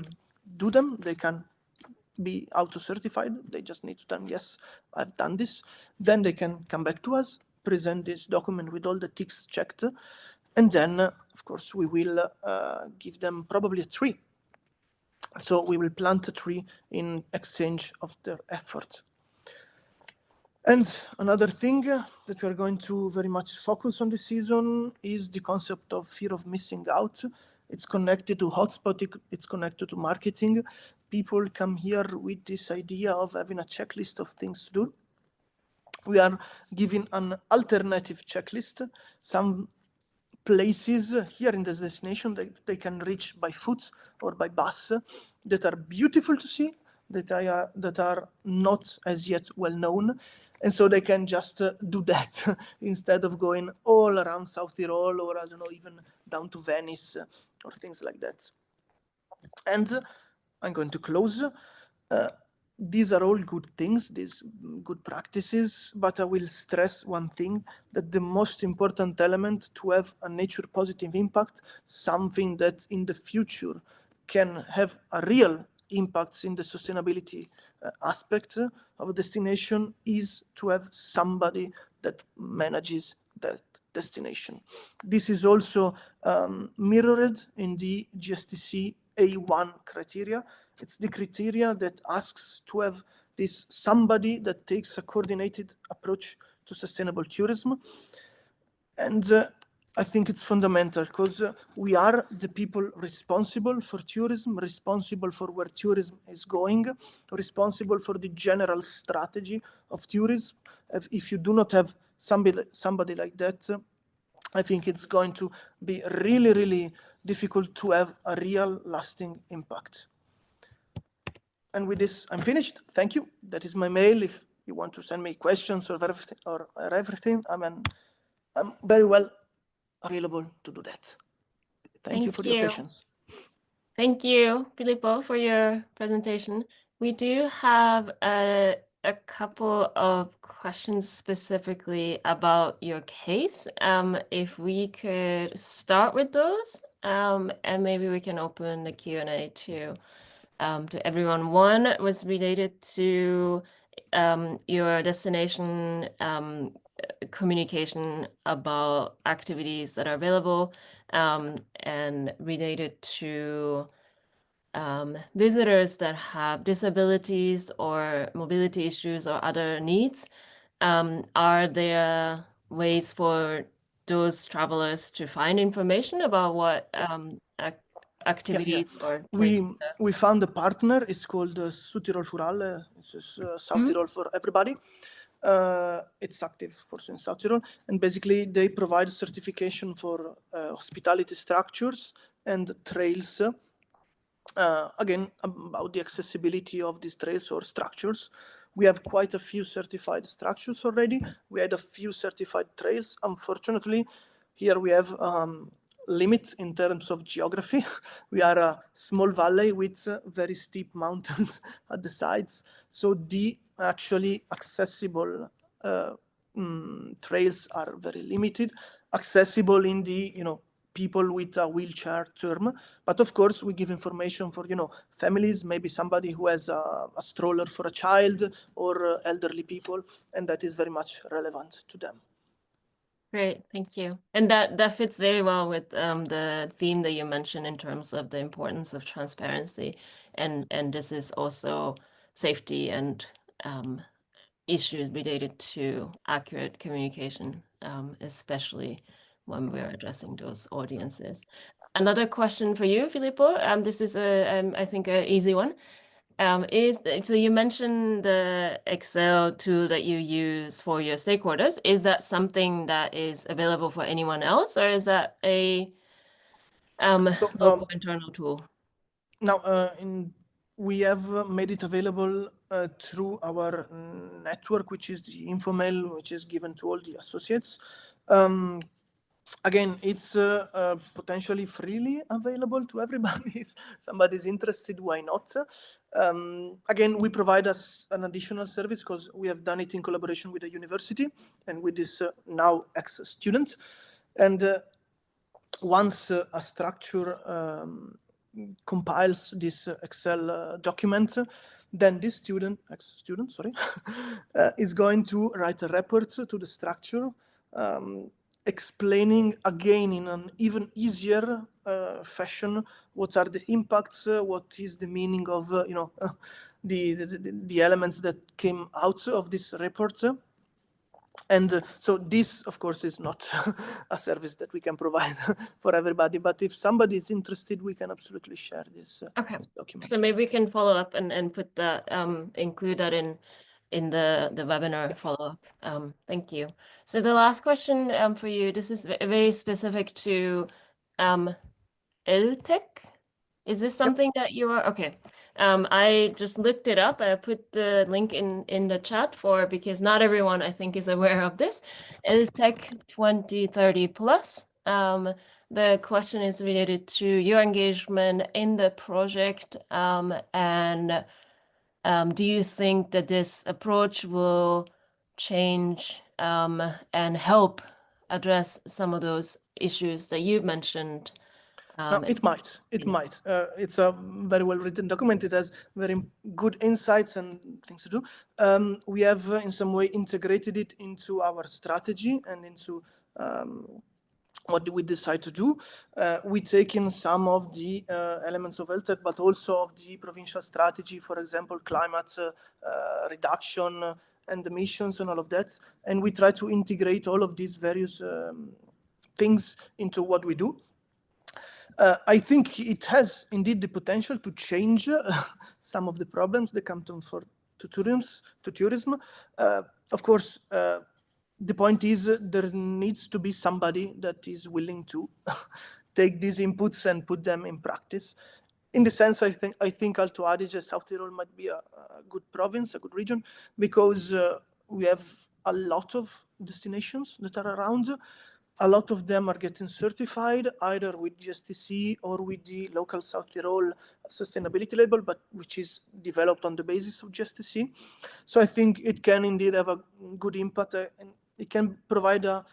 do them, they can be auto-certified. They just need to tell them, yes, I've done this. Then they can come back to us, present this document with all the ticks checked. And then, of course, we will give them probably a tree. So we will plant a tree in exchange of their effort. And another thing that we are going to very much focus on this season is the concept of fear of missing out. It's connected to hotspot, it's connected to marketing. People come here with this idea of having a checklist of things to do. We are giving an alternative checklist. Some places here in this destination that they can reach by foot or by bus that are beautiful to see, that are not as yet well known. And so they can just do that instead of going all around South Tyrol, or I don't know, even down to Venice or things like that. And I'm going to close. These are all good things, these good practices, but I will stress one thing, that the most important element to have a nature positive impact, something that in the future can have a real impacts in the sustainability aspect of a destination, is to have somebody that manages that destination. This is also mirrored in the GSTC A1 criteria. It's the criteria that asks to have this somebody that takes a coordinated approach to sustainable tourism. And I think it's fundamental, because we are the people responsible for tourism, responsible for where tourism is going, responsible for the general strategy of tourism. If you do not have somebody like that, I think it's going to be really, really difficult to have a real lasting impact. And with this, I'm finished. Thank you. That is my mail. If you want to send me questions or everything, I'm very well available to do that. Thank you for your patience. Thank you, Filippo, for your presentation. We do have a couple of questions specifically about your case. If we could start with those, and maybe we can open the Q&A to everyone. One was related to your destination communication about activities that are available, and related to visitors that have disabilities or mobility issues or other needs. Are there ways for those travelers to find information about what activities or we found a partner. It's called Südtirol für alle. It's South Tyrol for everybody. It's active, of course, in South Tyrol, and basically they provide certification for hospitality structures and trails. Again, about the accessibility of these trails or structures. We have quite a few certified structures already. We had a few certified trails. Unfortunately, here we have limits in terms of geography. We are a small valley with very steep mountains at the sides. So the actually accessible trails are very limited. Accessible in the, people with a wheelchair term. But of course, we give information for, families, maybe somebody who has a stroller for a child or elderly people, and that is very much relevant to them. Great, thank you. And that fits very well with the theme that you mentioned in terms of the importance of transparency. And this is also safety and issues related to accurate communication, especially when we're addressing those audiences. Another question for you, Filippo. This is I think an easy one. So you mentioned the Excel tool that you use for your stakeholders. Is that something that is available for anyone else, or is that a local internal tool? Now, we have made it available through our network, which is the InfoMail, which is given to all the associates. Again, it's potentially freely available to everybody. If somebody's interested, why not? Again, we provide us an additional service because we have done it in collaboration with the university and with this now ex-student. And once a structure compiles this Excel document, then this ex-student, is going to write a report to the structure, explaining again in an even easier fashion what are the impacts, what is the meaning of the elements that came out of this report. And so this, of course, is not a service that we can provide for everybody. But if somebody is interested, we can absolutely share this, this document. So maybe we can follow up and put that include that in the webinar follow up. Thank you. So the last question for you. This is very specific to ELTech. Is this something that you are okay? I just looked it up. I put the link in the chat because not everyone I think is aware of this. ELTech 2030 plus. The question is related to your engagement in the project, and do you think that this approach will change and help address some of those issues that you've mentioned? No, it might. It might. It's a very well-written document. It has very good insights and things to do. We have, in some way, integrated it into our strategy and into what we decide to do. We take in some of the elements of ELTech, but also of the provincial strategy, for example, climate reduction and emissions and all of that. And we try to integrate all of these various things into what we do. I think it has indeed the potential to change some of the problems that come to tourism. Of course, the point is there needs to be somebody that is willing to take these inputs and put them in practice. In the sense, I think Alto Adige, South Tyrol might be a good province, a good region, because we have a lot of destinations that are around. A lot of them are getting certified either with GSTC or with the local South Tyrol sustainability label, but which is developed on the basis of GSTC. So I think it can indeed have a good impact, and it can provide a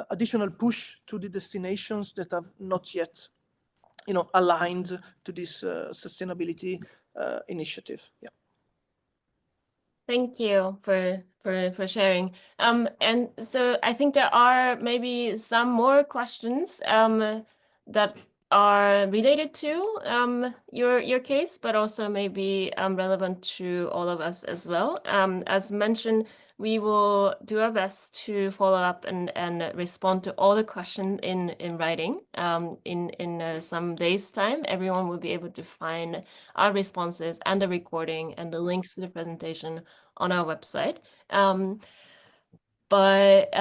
additional push to the destinations that have not yet, aligned to this sustainability initiative. Yeah. Thank you for sharing. And so I think there are maybe some more questions that are related to your case, but also maybe relevant to all of us as well. As mentioned, we will do our best to follow up and respond to all the questions in writing. In some days' time, everyone will be able to find our responses and the recording and the links to the presentation on our website. But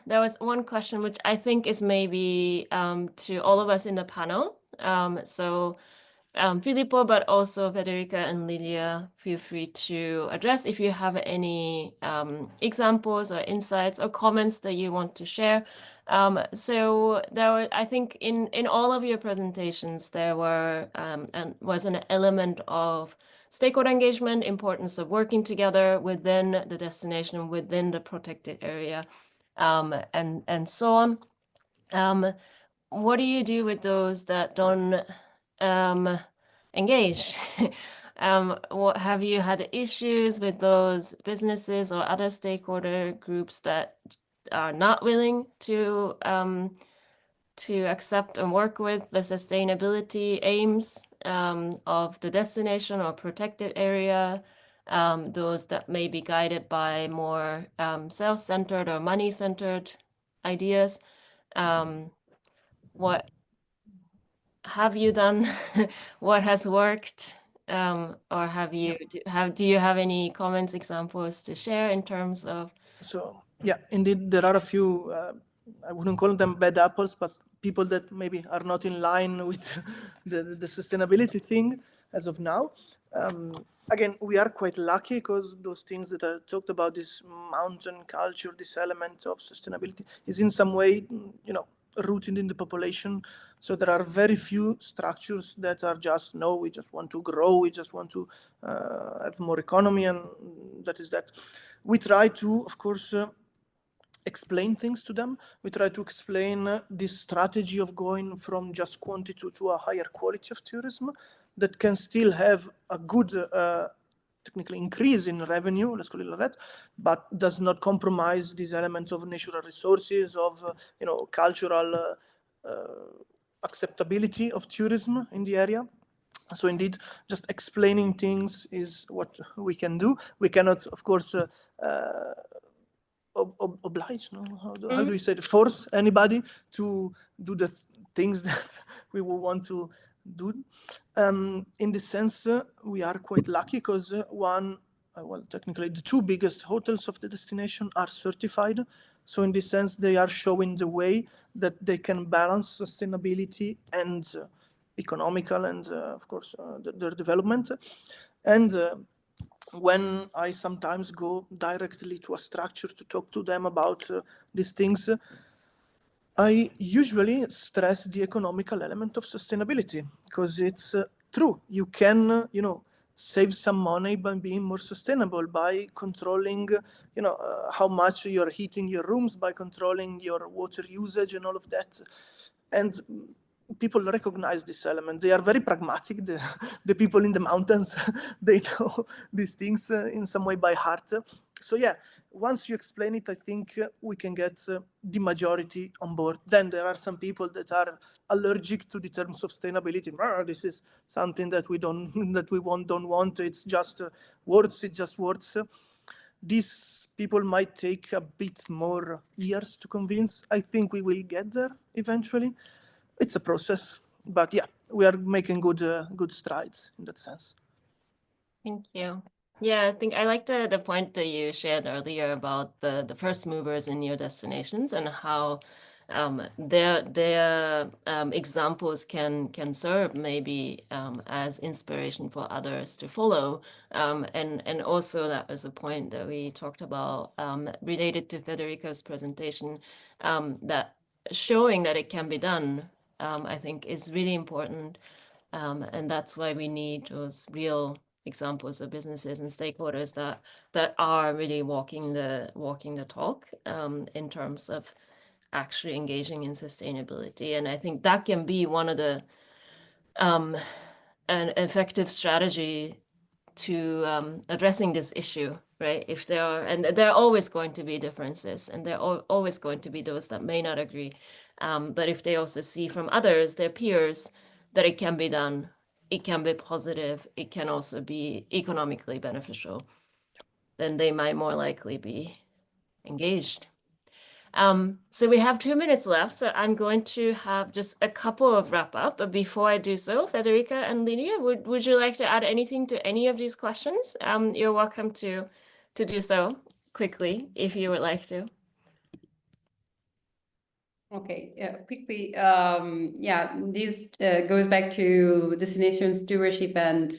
there was one question which I think is maybe to all of us in the panel. So Filippo, but also Federica and Lilia, feel free to address if you have any examples or insights or comments that you want to share. So I think in all of your presentations, there was an element of stakeholder engagement, importance of working together within the destination, within the protected area, and so on. What do you do with those that don't engage? What have you had issues with those businesses or other stakeholder groups that are not willing to accept and work with the sustainability aims of the destination or protected area? Those that may be guided by more self-centered or money-centered ideas. what have you done? What has worked? Or do you have any comments, examples to share in terms of? So yeah, indeed, there are a few, I wouldn't call them bad apples, but people that maybe are not in line with the sustainability thing as of now. Again, we are quite lucky because those things that I talked about, this mountain culture, this element of sustainability is in some way, rooted in the population. So there are very few structures that are just, no, we just want to grow, we just want to have more economy, and that is that. We try to, of course, explain things to them. We try to explain this strategy of going from just quantity to a higher quality of tourism that can still have a good technically increase in revenue, let's call it like that, but does not compromise these elements of natural resources, of cultural acceptability of tourism in the area. So indeed, just explaining things is what we can do. We cannot, of course, oblige, no? How do we say it? Force anybody to do the things that we will want to do. In this sense, we are quite lucky because well, technically the two biggest hotels of the destination are certified. So in this sense, they are showing the way that they can balance sustainability and economical and, of course, their development. And when I sometimes go directly to a structure to talk to them about these things, I usually stress the economical element of sustainability because it's true. You can, save some money by being more sustainable, by controlling, how much you're heating your rooms, by controlling your water usage and all of that. And people recognize this element. They are very pragmatic. The people in the mountains, they know these things in some way by heart. So yeah, once you explain it, I think we can get the majority on board. Then there are some people that are allergic to the terms of sustainability. This is something that we don't want. It's just words. It's just words. These people might take a bit more years to convince. I think we will get there eventually. It's a process, but yeah, we are making good strides in that sense. Thank you. Yeah, I think I like the point that you shared earlier about the first movers in your destinations and how their examples can serve maybe as inspiration for others to follow. And also that was a point that we talked about related to Federica's presentation, that showing that it can be done, I think is really important. And that's why we need those real examples of businesses and stakeholders that are really walking the talk in terms of actually engaging in sustainability. And I think that can be one of the an effective strategy to addressing this issue, right? If there are, and there are always going to be differences, and there are always going to be those that may not agree. But if they also see from others, their peers, that it can be done, it can be positive, it can also be economically beneficial, then they might more likely be engaged. So we have 2 minutes left, so I'm going to have just a couple of wrap up. But before I do so, Federica and Lilia, would you like to add anything to any of these questions? You're welcome to do so quickly if you would like to. Okay, quickly. Yeah, this goes back to destination stewardship and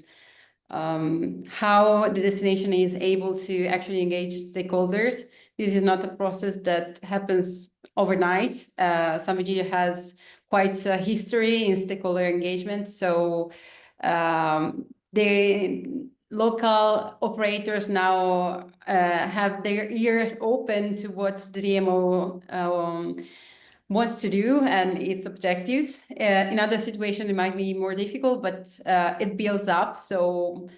how the destination is able to actually engage stakeholders. This is not a process that happens overnight. San Vigilio has quite a history in stakeholder engagement. So the local operators now have their ears open to what the DMO wants to do and its objectives. In other situations, it might be more difficult, but it builds up. So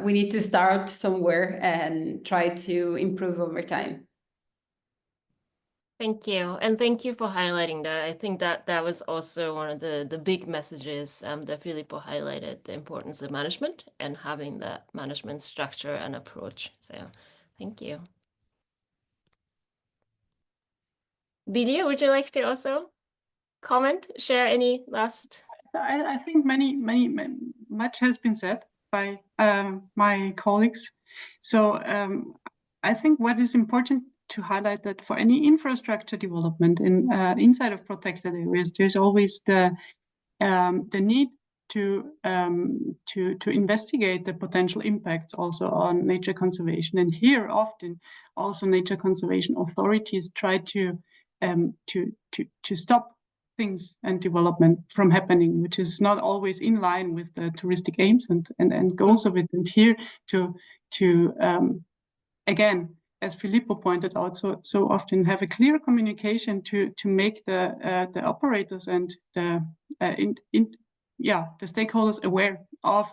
we need to start somewhere and try to improve over time. Thank you. And thank you for highlighting that. I think that was also one of the big messages that Filippo highlighted, the importance of management and having that management structure and approach. So thank you. Lilia, would you like to also comment, share any last? I think much has been said by my colleagues. So I think what is important to highlight that for any infrastructure development inside of protected areas, there's always the need to investigate the potential impacts also on nature conservation. And here often also nature conservation authorities try to stop things and development from happening, which is not always in line with the touristic aims and goals of it. And here to again, as Filippo pointed out, so often have a clear communication to make the operators and the stakeholders aware of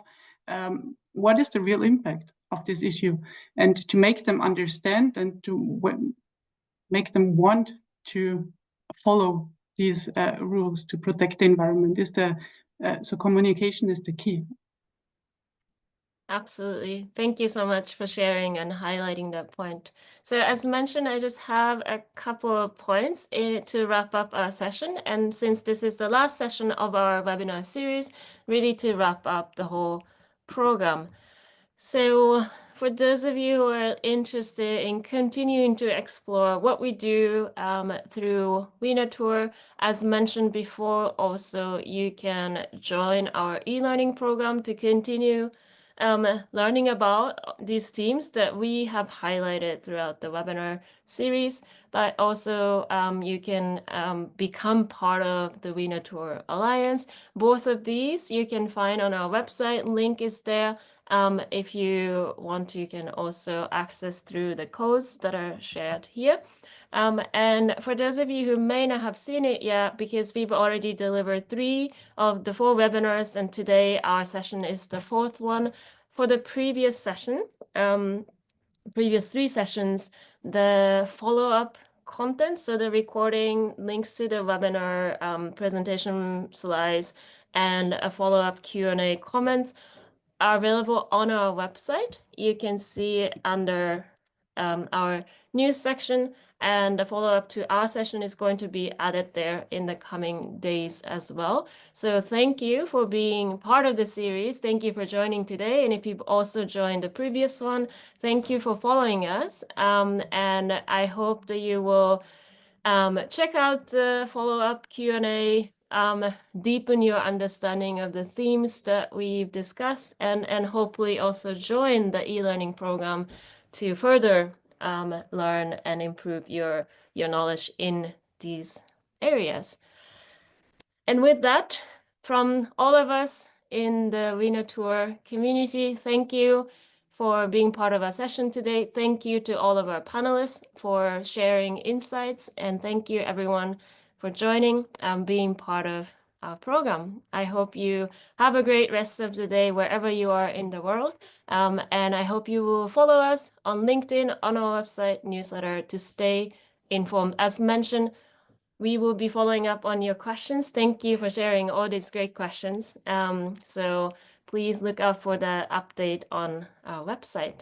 what is the real impact of this issue, and to make them understand and to make them want to follow these rules to protect the environment. So communication is the key. Absolutely. Thank you so much for sharing and highlighting that point. So as mentioned, I just have a couple of points to wrap up our session. And since this is the last session of our webinar series, really to wrap up the whole program. So for those of you who are interested in continuing to explore what we do through WeNaTour, as mentioned before, also you can join our e-learning program to continue learning about these themes that we have highlighted throughout the webinar series, but also you can become part of the WeNaTour Alliance. Both of these you can find on our website, link is there. If you want to, you can also access through the codes that are shared here. And for those of you who may not have seen it yet, because we've already delivered 3 of the 4 webinars, and today our session is the 4th one. For the previous session, previous 3 sessions, the follow-up content, so the recording, links to the webinar, presentation slides, and a follow-up Q&A comments are available on our website. You can see it under our news section, and the follow-up to our session is going to be added there in the coming days as well. So thank you for being part of the series. Thank you for joining today. And if you've also joined the previous one, thank you for following us. And I hope that you will check out the follow-up Q&A, deepen your understanding of the themes that we've discussed, and hopefully also join the e-learning program to further learn and improve your knowledge in these areas. And with that, from all of us in the WeNaTour community, thank you for being part of our session today. Thank you to all of our panelists for sharing insights, and thank you everyone for joining and being part of our program. I hope you have a great rest of the day wherever you are in the world, and I hope you will follow us on LinkedIn, on our website, newsletter to stay informed. As mentioned, we will be following up on your questions. Thank you for sharing all these great questions. So please look out for the update on our website.